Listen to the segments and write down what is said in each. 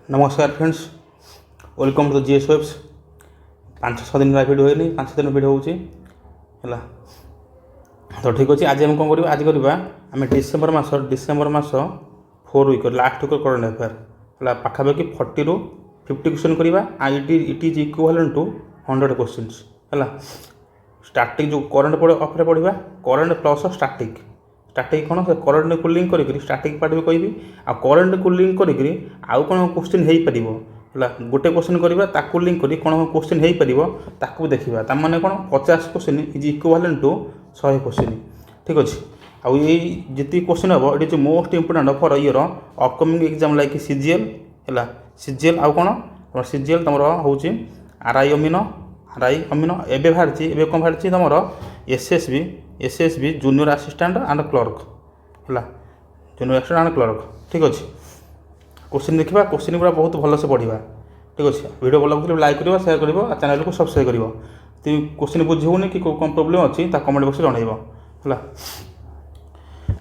नमस्कार friends, welcome to the GS webs. 5-6 दिन video होनी 5 दिन भिडियो होची है। तो ठीक अच्छे, आज आम कौन कर आज करवा आम डिसेम्बर मास 4 week last week current affair है। पाखापाखि 40 ରୁ 50 क्वेश्चन करवा। It is equivalent to 100 questions है। स्टार्टिंग जो करेन्ट अफेयर पढ़ा करेन्ट प्लस स्टाटिक कौन से करेन्ट को लिंक करी स्टाटिक पार्ट भी कहबी आ करेन्ट को लिंक करी आउ कौन क्वेश्चन हो पार है। गोटे क्वेश्चन करवा ताकू लिंक करी कौन क्वेश्चन हो पार ताकू देखा तार कौन 50 question is equivalent to 100 question. ठीक अच्छे, आउ ये जी क्वेश्चन हम it is most important for year upcoming exam like CGL है। सीजीएल आउ कौन सीजीएल तुम हूँ आरआई अमीन एवं बाहरी एवं कौन बाहरी तुम SSB junior assistant and clerk है। Junior assistant and clerk. ठीक अच्छे, क्वेश्चन देखा क्वेश्चन पूरा बहुत भलसे पढ़ा। ठीक अच्छे, वीडियो भल लगे लाइक कर शेयर कर चैनल को सब्सक्राइब कर। क्वेश्चन बुझे कि कौन प्रोब्लेम अच्छी कमेंट बॉक्स में जनइब है।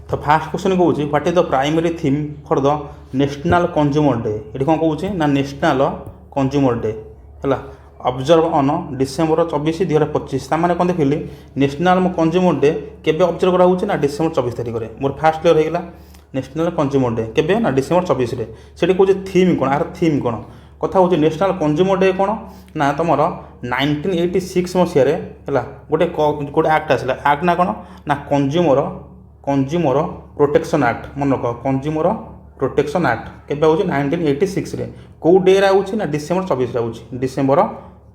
तो फास्ट क्वेश्चन कहूँ what is the primary theme for the national consumer day. ये कौन कहूँ ना नेशनल कंज्यूमर डे है। ऑब्जर्व ऑन डिसेम्बर 24 2025 तार कौन देखिली नेशनल कंज्यूमर डे केबे ऑब्जर्व करा ना डिसेम्बर 24 तारिख में। मोर फास्ट क्लियर होगा नेशनल कंज्यूमर डे केबे ना डिसेम्बर 24 रे। से कहूँ थीम कौन यार थीम कौन कथा हूँ नेशनल कंज्यूमर डे कौन ना तुम 1986 मसीह है गोटे एक्ट आसला एक्ट ना कौन ना कंज्यूमर प्रोटेक्शन एक्ट। मन रख कंज्यूमर प्रोटेक्शन एक्ट केबे हूँ 1986 रे। कौ डे आउची ना डिसेम्बर 24 आउची डिसेम्बर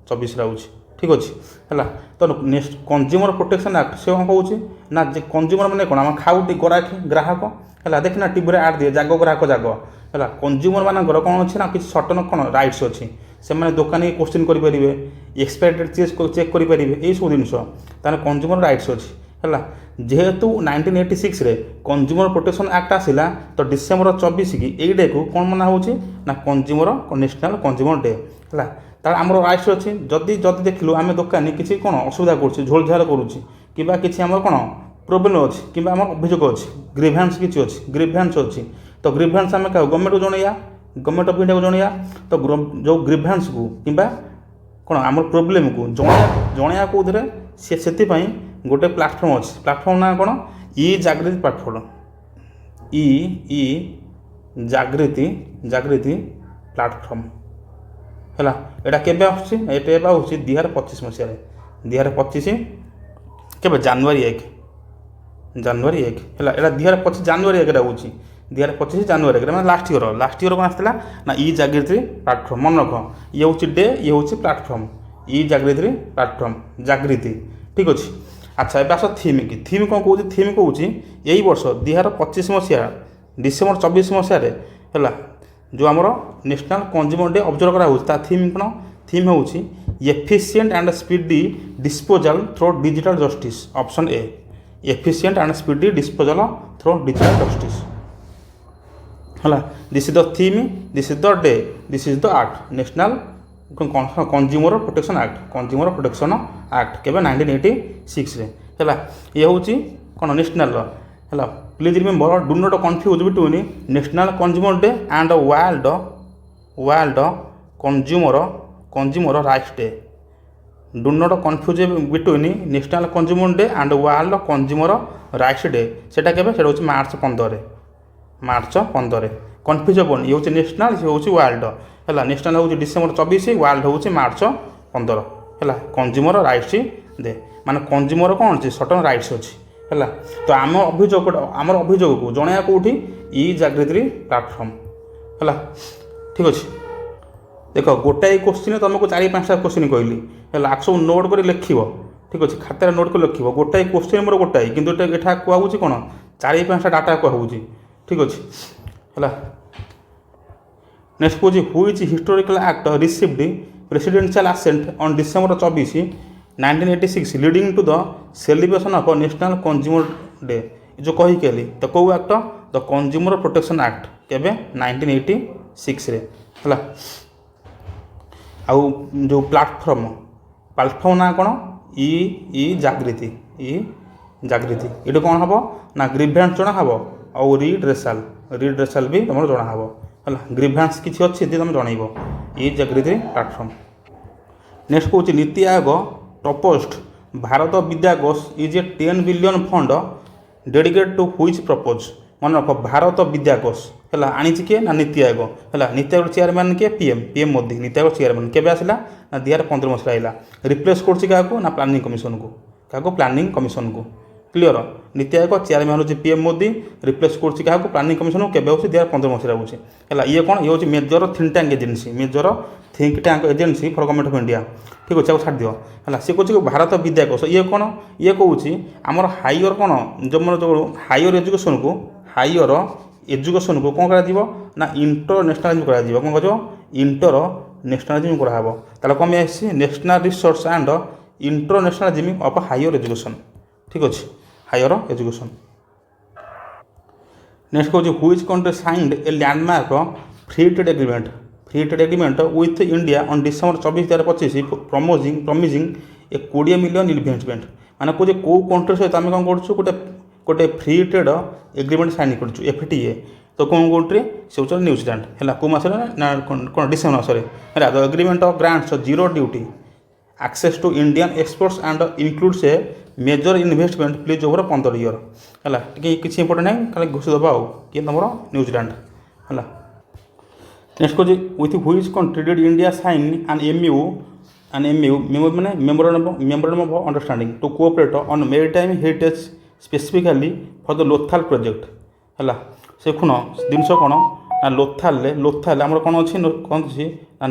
24 आउची। ठीक अच्छे है। तो नेक्स्ट कंज्यूमर प्रोटेक्शन एक्ट से कौन कहूँ ना कंज्यूमर मैंने कौन आम खाऊ ग्राहक है। देखना टीवी में आड दिए जाग ग्राहक जाग है। कंज्यूमर मानकर कौन अच्छे ना कि सर्टन कौन राइट्स अच्छी से दुकान क्वेश्चन करेंगे एक्सपायरी डेट चेक करेंगे यही सब जिन कंज्यूमर राइट्स अच्छी है। जेहेतु 1986 रे कंज्यूमर प्रोटेक्शन एक्ट आसला तो डिसेम्बर 24 की यही डे को कौन मना हो ना कंज्यूमर नेशनल कंज्यूमर डे है। तार आम राइट्स अच्छी जदि जदि देखलु आम दुकानी किसी कौन असुविधा करोलझाल करुँच आम कौन प्रोब्लेम अच्छी कि अभियोग अच्छी ग्रीभेन्स किसी अच्छी ग्रीभेन्स अच्छी तो ग्रीभेन्स आम क्या गवर्नमेंट को जनइया गवर्नमेंट ऑफ इंडिया को जनइया। तो जो ग्रीभेन्स को कि कौन आम प्रोब्लेम को जनइया कौन से गोटे प्लाटफर्म अच्छी प्लाटफर्म ना कौन ई जागृति प्लाटफर्म ई जागृति प्लाटफर्म है। यहाँ केबे आसूँ 2025 मसीह 2025 के जनवरी 1 है। यहाँ 2025 जनवरी 1 हूँ 2025 जनवरी 1 लास्ट ईयर कौन आसला ना ई जागृति प्लाटफर्म। मन रख ये हूँ डे ये हूँ प्लाटफर्म ई जागृति प्लाटफर्म जागृति। ठीक अच्छे, अच्छा एवं आस थीम की थीम कौन कहूँ थीम कहूँ यही वर्ष 2025 मसीहा डिसेम्बर 24 मसीह है जो आमर नेशनल कंज्यूमर डे ऑब्जर्व करा थीम कौन थीम हूँ efficient and speedy disposal through digital justice. Option A efficient and speedy disposal through digital justice है। This is the theme this is the day this is the act national consumer protection act केवल 1986 रे है। ये हूँ कौन national है। Please remember do not confuse between national consumer day and world consumer rights day. Do not confuse between national consumer day and world consumer rights day सेटा केबे सेटा हूँ मार्च 15 कन्फ्यूज हेन। ये हूँ नेशनल ये हूँ वर्ल्ड है। नेशनल हूँ डिसेम्बर 24 वर्ल्ड हूँ मार्च 15 है। कंज्यूमर राइट्स डे माने कंज्यूमर कौन अच्छी सर्टन राइट्स अच्छी है। तो आम अभियोग को जनया कौटी ई जागृति प्लाटफर्म है। ठीक अच्छे, देख गोटाए क्वेश्चन तुमको 4-5टा क्वेश्चन कहली है सब नोट कर लिख। ठीक अच्छे, खातार नोट कर लिख गोटाए क्वेश्चन मोर गोटाए कि एटा कहूँ कौन 4-5टा डाटा कहूँ। ठीक अच्छे है। नेक्स्ट कहूँ which historical act received presidential assent on December 24 1986 leading to the celebration of national consumer day. जो कही कहली तो कौ act the consumer protection act केबे 1986 रे है। आउ जो प्लाटफर्म ना कौन ई जागृति ये कौन हम ना ग्रीभेन्स जना हम और रिड्रेसल भी तुम जना हम ହେଲା ଗ୍ରିଭାନ୍ସ କିଛି ଅଛି ଯଦି ତୁମେ ଜଣାଇବ ଇ ଜାଗୃତି ପ୍ଲାଟଫର୍ମ। नेक्स्ट कौन NITI Aayog proposed Bharat Vidya Kosh is a 10 billion fund dedicate to which propose मन रख भारत विद्या कोष है आनी किए ना नीति आयोग है नीति आयोग चेयरमैन किए पीएम मोदी नीति आयोग चेयरमैन केवे आसला ना 2015 मसीहा आइला रिप्लेस कर ना प्लानिंग कमिशन को क्या प्लानिंग कमिशन को क्लीयर नीति आयोग चेयरमैन हूँ पीएम मोदी रिप्लेस कर प्लानिंग कमिशन को केवे 2015 मसीहा हूँ ये कौन ये हूँ major think tank agency major think tank agency for government of India ठीक अच्छे छाड़ दियो है सी कहे भारत विद्या कोष ये कौन ये कौन आमर हायर कौन जो मोर जो हायर एजुकेशन को कौन कर इंटरनेशनलिज्म कर कौन कह इंटरनेशनलिज्म कराब ताला कम आसी national resource and internationalism of higher education ठीक अच्छे हायर एजुकेशन। नेक्स्ट कौन which country signed a landmark free trade agreement with India on December 24/2025 promising a 20 million investment माने कौन कौ कंट्री सहित आम कौन कर गोटे फ्री ट्रेड एग्रीमेंट साइन कर FTA तो कौन कंट्री से हूँ न्यूजीलैंड है कौ मस कौन डिसेंबर मसरे है the agreement of grants zero duty access to Indian exports and includes a major investment please over 15 year है किसी इंपोर्टेंट है खाली घोषि दबा किए तुम न्यूजीलैंड है। नेक्स्ट कौन with which country did India sign an MoU माने memorandum of understanding to cooperate on maritime heritage specifically for the Lothal project है से खुण जिनस कौन ना लोथाल आम कौन अच्छी कौन अच्छी ना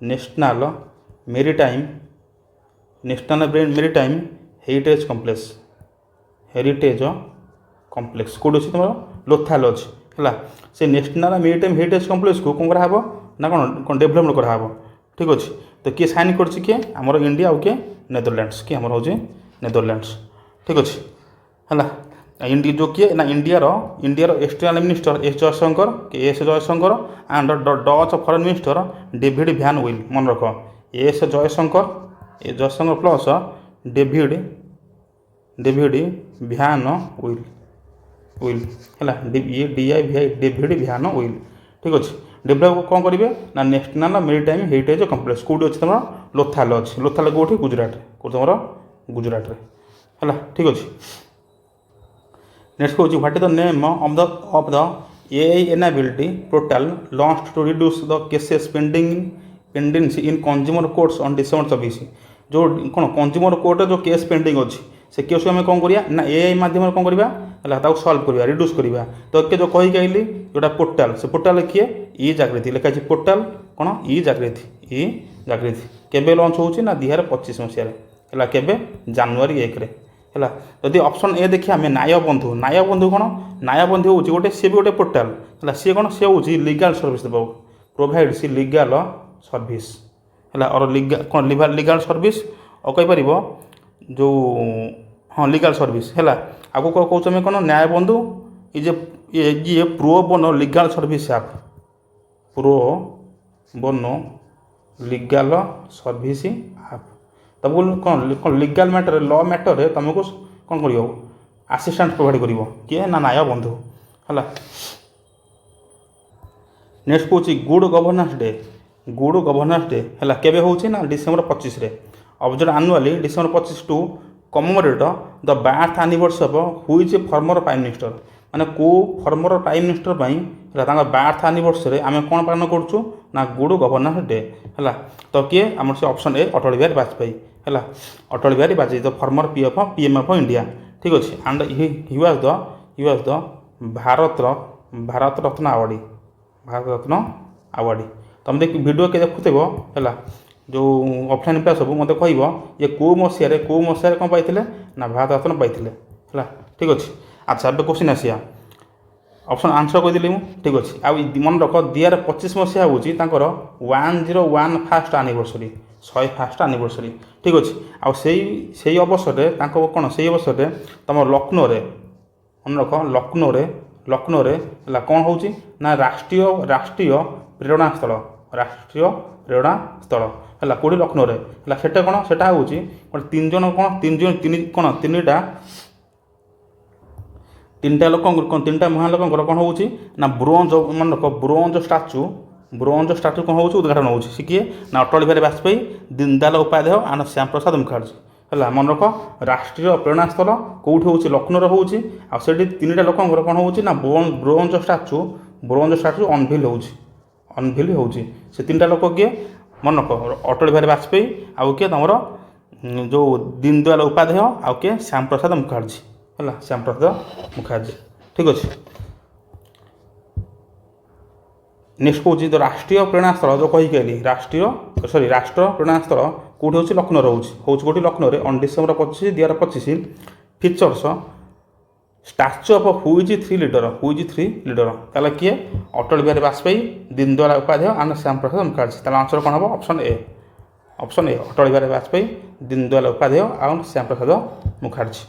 national maritime heritage complex Kaut अच्छी तुम लोथाल अच्छी है से नेशनल मेरीटाइम हेरिटेज कम्प्लेक्स को कौन कराब ना कौन डेभलपमेंट कराब ठीक अच्छे तो किए साइन कर किए आमर इंडिया आउ किए नेदरलैंड्स किए आमर हूँ नेदरलैंड्स ठीक अच्छे है इंडिया जो किए ना इंडियार external minister S Jaishankar and Dutch foreign minister David van Weel मन रख S Jaishankar plus David van Weel है ये DIVI डेविड भ्यान विल ठीक अच्छे डेभलप कौन करेंगे ना national maritime heritage complex Kaut अच्छे तुम लोथाल कौटी गुजरात कौट तुम गुजरात है ठीक अच्छे। नेक्स्ट कौन what is the name of the AI enability portal launched to reduce the cases pendency in consumer courts on December 24 जो कौन कंज्यूमर कोर्ट जो केस पेंडिंग अच्छी से केस आम कौन करिया ना AI माध्यम कौन करवा है सल्व करवा रिड्यूस करवा तो के जो कहीकि आइली जोटा पोर्टाल से पोर्टाल किए ई जागृति लिखाई पोर्टाल कौन ई जागृति केबे लॉन्च होची ना 2025 मसीह है केबे जनवरी 1 रे है जदि ऑप्शन ए देखिए आम न्यायबंधु कौन न्यायबंधु हूँ गोटे सी भी गोटे पोर्टाल है सी कौन सी हूँ लीगल सर्विस देव प्रोवाइड सी लीगल सर्विस है और कौन लीगल सर्विस और कहीपर जो हाँ लीगल सर्विस है आगे कौन कौन न्यायबंधु ये pro bono legal service app pro bono legal service app तुमको कौन लीगल मैटर लॉ मैटर तुमको कौन कर असिस्टेंट प्रोवाइड कर किए ना न्यायबंधु है। नेक्स्ट कौन गुड गवर्नेंस डे है केबे होची ना डिसेंबर 25 रे observe annually December 25 to commemorate the birth anniversary of which former prime minister माने को फॉर्मर प्राइम मिनिस्टर है बर्थ एनिवर्सरी आम कौन पालन करूँ ना गुड गवर्नेंस डे है तो किए आम से ऑप्शन ए अटल बिहारी वाजपेयी है Atal Bihari Vajpayee the former PM of India ठीक अच्छे and he was the Bharat Ratna awardee तुम देख वीडियो के देखुव है जो ऑफलाइन पिला सब मत कह ये कौ मसीह कौन पाई ना भारत रत्न पाई है ठीक अच्छे। अच्छा ए क्वेश्चन आसिया ऑप्शन आंसर कहीदेली ठीक अच्छे आ मन रख 2025 मसीहा हूँ 101 फास्ट एनिवर्सरी 101 एनिवर्सरी ठीक अच्छे आई अवसर कौन से अवसर तुम लखनऊ मन रख लखनऊ कौन हो राष्ट्रीय प्रेरणा स्थल है कौटी लखनऊ है सेटा कौन सेटा हूँ तीन ତିନିଟା ଲୋକଙ୍କର ତିନିଟା ମହାଲୋକଙ୍କର କ'ଣ ହେଉଛି ନା ବ୍ରୋଞ୍ଜ ମନେ ରଖ ବ୍ରୋଞ୍ଜ ଷ୍ଟାଚୁ କ'ଣ ହେଉଛି ଉଦ୍ଘାଟନ ହେଉଛି। ସେ କିଏ ନା ଅଟଳ ବିହାରୀ ବାଜପେୟୀ, ଦୀନଦୟାଲ ଉପାଧ୍ୟାୟ ଆଣ୍ଡ ଶ୍ୟାମପ୍ରସାଦ ମୁଖାର୍ଜୀ ହେଲା। ମନେ ରଖ ରାଷ୍ଟ୍ରୀୟ ପ୍ରେରଣାସ୍ଥଳ କେଉଁଠି ହେଉଛି ଲକ୍ଷ୍ନୌରେ ହେଉଛି। ଆଉ ସେଠି ତିନିଟା ଲୋକଙ୍କର କ'ଣ ହେଉଛି ନା ବ୍ରୋଞ୍ଜ ଷ୍ଟାଚୁ ଅନଭିଲ୍ ହେଉଛି। ସେ ତିନିଟା ଲୋକ କିଏ ମନେ ରଖ ଅଟଳ ବିହାରୀ ବାଜପେୟୀ, ଆଉ କିଏ ତୁମର ଯେଉଁ ଦୀନଦୟାଲ ଉପାଧ୍ୟାୟ, ଆଉ କିଏ ଶ୍ୟାମପ୍ରସାଦ ମୁଖାର୍ଜୀ ହେଲା। ଶ୍ୟାମପ୍ରସାଦ ମୁଖାର୍ଜୀ ଠିକ୍ ଅଛି। ନେକ୍ସଟ କହୁଛି ତ ରାଷ୍ଟ୍ରୀୟ ପ୍ରେରଣାସ୍ଥଳ ଯେଉଁ କହିକି ରାଷ୍ଟ୍ର ପ୍ରେରଣାସ୍ଥଳ କେଉଁଠି ହେଉଛି ଲକ୍ଷ୍ନୌରେ ହେଉଛି କେଉଁଠି ଲକ୍ଷ୍ନୌରେ on December 25, 2025 features statue of whose three leader ତାହେଲେ କିଏ ଅଟଳ ବିହାରୀ ବାଜପେୟୀ, ଦୀନଦୟାଲ ଉପାଧ୍ୟାୟ ଆଣ୍ଡ ଶ୍ୟାମପ୍ରସାଦ ମୁଖାର୍ଜୀ। ତାହେଲେ ଆନ୍ସର କ'ଣ ହେବ ଅପସନ୍ ଏ ଅଟଳ ବିହାରୀ ବାଜପେୟୀ, ଦୀନଦୟାଲ ଉପାଧ୍ୟାୟ ଆଉ ଶ୍ୟାମପ୍ରସାଦ ମୁଖାର୍ଜୀ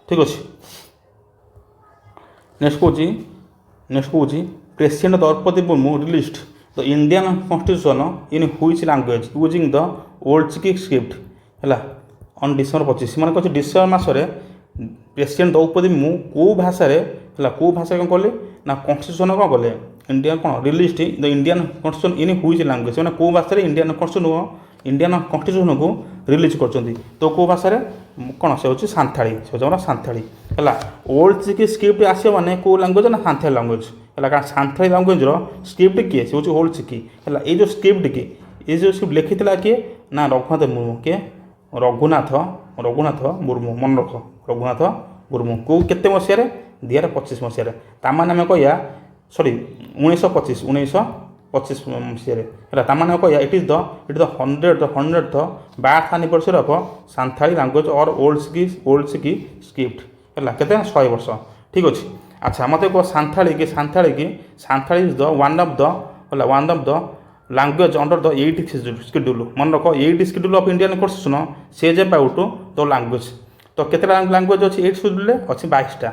ଠିକ୍ ଅଛି। ନେକ୍ସଟ କହୁଛି president Droupadi Murmu released the Indian constitution in which language using the Ol Chiki script ହେଲା ଅନ୍ December 25। ମାନେ କହୁଛି ଡିସେମ୍ବର ମାସରେ ପ୍ରେସିଡେଣ୍ଟ ଦ୍ରୌପଦୀ ମୁର୍ମୁ କେଉଁ ଭାଷାରେ କ'ଣ କଲେ ନା କନଷ୍ଟିଟ୍ୟୁସନ୍ କ'ଣ କଲେ ଇଣ୍ଡିଆନ୍ କ'ଣ released the Indian constitution in which language ମାନେ କେଉଁ ଭାଷାରେ ଇଣ୍ଡିଆନ୍ କନଷ୍ଟିଟ୍ୟୁସନ୍କୁ ରିଲିଜ୍ କରିଛନ୍ତି। ତ କେଉଁ ଭାଷାରେ କ'ଣ ସେ ହେଉଛି ସାନ୍ଥାଳୀ ଆମର ସାନ୍ଥାଳୀ ହେଲା। ଓଲ୍ଡ ଚିକି ସ୍କ୍ରିପ୍ଟ ଆସିବ ମାନେ କେଉଁ ଲାଙ୍ଗୁଏଜ୍ ନା ସାନ୍ଥାଳୀ ଲାଙ୍ଗୁଏଜ୍ ହେଲା। କାରଣ ସାନ୍ଥାଳୀ ଲାଙ୍ଗୁଏଜ୍ର ସ୍କ୍ରିପ୍ଟ କିଏ ସେ ହେଉଛି ଓଲ୍ଡ ଚିକି ହେଲା। ଏଇ ଯେଉଁ ସ୍କ୍ରିପ୍ଟ ସ୍କ୍ରିପ୍ଟ ଲେଖିଥିଲା କିଏ ନା ରଘୁନାଥ ମୁର୍ମୁ କିଏ ରଘୁନାଥ ମୁର୍ମୁ ମନେ ରଖ ରଘୁନାଥ ମୁର୍ମୁ କେତେ ମସିହାରେ 2025 ମସିହାରେ। ତାମାନେ ଆମେ କହିବା 1925 ମସିହାରେ ହେଲା। ତାମାନେ କହିବା it is the 100th birth anniversary of Santhali language or Ol Chiki script ହେଲା। କେତେ 100 ବର୍ଷ ଠିକ୍ ଅଛି। ଆଚ୍ଛା ମୋତେ କୁହ Santhali is the one of the language under the 8th schedule ମନେ ରଖ 8th schedule of Indian constitution says about the language. ତ କେତେଟା ଲାଙ୍ଗୁଏଜ୍ ଅଛି 8th schedule ଅଛି 22ଟା।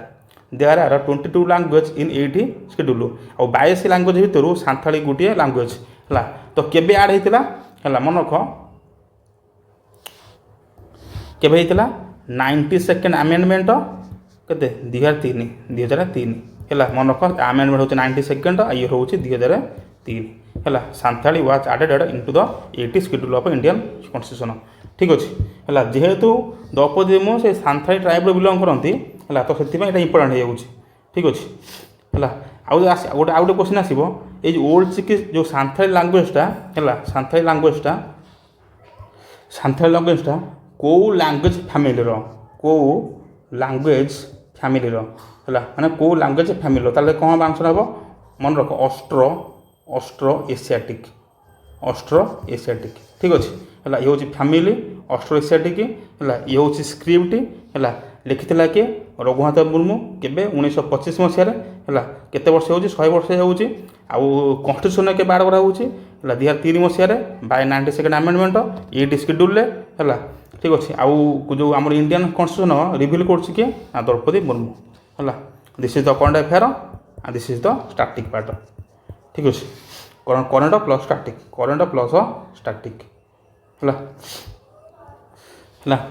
There are 22 language in 8th schedule। ଆଉ 22 ଲାଙ୍ଗୁଏଜ୍ ଭିତରୁ ସାନ୍ଥାଳୀ ଗୋଟିଏ ଲାଙ୍ଗୁଏଜ୍ ହେଲା। ତ କେବେ ଆଡ଼୍ ହେଇଥିଲା ହେଲା ମନେ ରଖ କେବେ ହେଇଥିଲା 92nd ଆମେଣ୍ଡମେଣ୍ଟ କେତେ 2003 ହେଲା। ମନେ ରଖ ଆମେଣ୍ଡମେଣ୍ଟ ହେଉଛି 92nd ଇଏ ହେଉଛି 2003 ହେଲା। Santhali was added into the 8th schedule of Indian constitution ଠିକ୍ ଅଛି ହେଲା। ଯେହେତୁ ଦ୍ରୌପଦୀ ମୁର୍ମୁ ସେ ସାନ୍ଥାଳୀ ଟ୍ରାଇବ୍ରୁ ବିଲଙ୍ଗ କରନ୍ତି ହେଲା ତ ସେଥିପାଇଁ ଏଇଟା ଇମ୍ପୋର୍ଟାଣ୍ଟ ହେଇଯାଉଛି ଠିକ୍ ଅଛି ହେଲା। ଆଉ ଗୋଟେ କ୍ୱେଶ୍ଚିନ୍ ଆସିବ ଏଇ ଯେଉଁ ଓଲ୍ଡ ଚିକି ଯେଉଁ ସାନ୍ଥାଳୀ ଲାଙ୍ଗୁଏଜ୍ଟା ହେଲା ସାନ୍ଥାଳୀ ଲାଙ୍ଗୁଏଜ୍ଟା କେଉଁ ଲାଙ୍ଗୁଏଜ୍ ଫ୍ୟାମିଲିର ହେଲା ମାନେ କେଉଁ ଲାଙ୍ଗୁଏଜ୍ ଫ୍ୟାମିଲିର ତାହେଲେ କ'ଣ ଆନ୍ସର ହେବ ମନେ ରଖ ଅଷ୍ଟ୍ରୋ ଏସିଆଟିକ୍ ଠିକ୍ ଅଛି ହେଲା। ଇଏ ହେଉଛି ଫ୍ୟାମିଲି ଅଷ୍ଟ୍ରୋ ଏସିଆଟିକ୍ ହେଲା। ଇଏ ହେଉଛି ସ୍କ୍ରିପ୍ଟ ହେଲା। ଲେଖିଥିଲା କିଏ ରଘୁନାଥ ମୁର୍ମୁ କେବେ 1925 ମସିହାରେ ହେଲା। କେତେ ବର୍ଷ ହେଉଛି 100 ବର୍ଷ ହେଉଛି। ଆଉ କନଷ୍ଟିଟ୍ୟୁସନ୍ କେବେ ଆଡ଼୍ କରାହେଉଛି ହେଲା 2003 ମସିହାରେ Bai 92nd amendment 8th schedule ହେଲା ଠିକ୍ ଅଛି। ଆଉ ଯେଉଁ ଆମର ଇଣ୍ଡିଆନ୍ କନଷ୍ଟିଟ୍ୟୁସନ୍ ରିଭିଲ୍ କରୁଛି କିଏ ନା ଦ୍ରୌପଦୀ ମୁର୍ମୁ ହେଲା। This is the current affair and this is the static part ଠିକ୍ ଅଛି। କରେଣ୍ଟ ପ୍ଲସ୍ ଷ୍ଟାଟିକ୍ ହେଲା।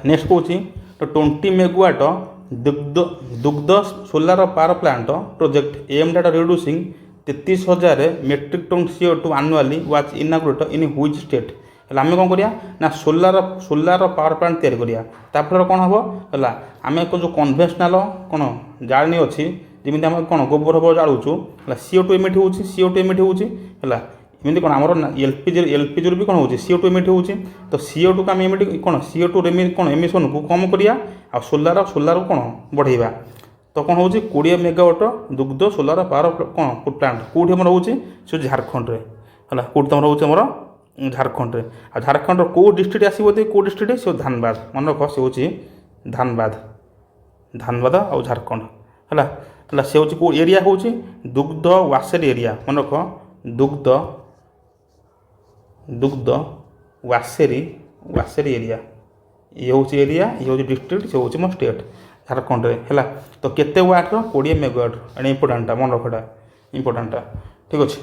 ନେକ୍ସଟ କହୁଛି ତ 20 ମେଗାୱାଟ ଦୁଗ୍ଧ solar power plant project aimed at reducing 33,000 metric ton CO2 annually was inaugurated in which state ହେଲା। ଆମେ କ'ଣ କରିବା ନା ସୋଲାର ପାୱାର ପ୍ଲାଣ୍ଟ ତିଆରି କରିବା। ତାଫଳରେ କ'ଣ ହେବ ହେଲା ଆମେ ଯେଉଁ କନଭେନ୍ସନାଲ କ'ଣ ଜାଳେଣୀ ଅଛି ଯେମିତି ଆମେ କ'ଣ ଗୋବର ଜାଳୁଛୁ ହେଲା CO2 ଏମିଟ୍ ହେଉଛି ହେଲା। ଏମିତି କ'ଣ ଆମର ଏଲ୍ପିଜିରୁ ବି କ'ଣ ହେଉଛି CO2 ଏମିଟ୍ ହେଉଛି। ତ CO2କୁ ଆମେ CO2 ଏମିସନ୍କୁ କମ୍ କରିବା ଆଉ ସୋଲାରକୁ କ'ଣ ବଢ଼େଇବା। ତ କ'ଣ ହେଉଛି 20 ମେଗାୱାଟ ଦୁଗ୍ଧ ସୋଲାର ପାୱାର କ'ଣ ପ୍ଲାଣ୍ଟ କେଉଁଠି ଆମର ହେଉଛି ସେ ଝାଡ଼ଖଣ୍ଡରେ ହେଲା। କେଉଁଠି ତୁମର ହେଉଛି ଆମର ଝାଡ଼ଖଣ୍ଡରେ। ଆଉ ଝାଡ଼ଖଣ୍ଡର କେଉଁ ଡିଷ୍ଟ୍ରିକ୍ଟ ଆସିବ କେଉଁ ଡିଷ୍ଟ୍ରିକ୍ଟ ସେ ଧାନବାଦ ମନେ ରଖ ସେ ହେଉଛି ଧାନବାଦ ଆଉ ଝାଡ଼ଖଣ୍ଡ ହେଲା। ସେ ହେଉଛି କେଉଁ ଏରିଆ ହେଉଛି ଦୁଗ୍ଧ ୱାସେରୀ ଏରିଆ ମନେ ରଖ ଦୁଗ୍ଧ ୱାସେରୀ ଏରିଆ। ଇଏ ହେଉଛି ଏରିଆ ଇଏ ହେଉଛି ଡିଷ୍ଟ୍ରିକ୍ଟ ସେ ହେଉଛି ମୋ ଷ୍ଟେଟ୍ ଝାଡ଼ଖଣ୍ଡରେ ହେଲା। ତ କେତେ ୱାଟ୍ର 20 ମେଗାୱାଟ୍ ଏଇଟା ଇମ୍ପୋର୍ଟାଣ୍ଟଟା ମନେ ରଖଟା ଇମ୍ପୋର୍ଟାଣ୍ଟଟା ଠିକ୍ ଅଛି।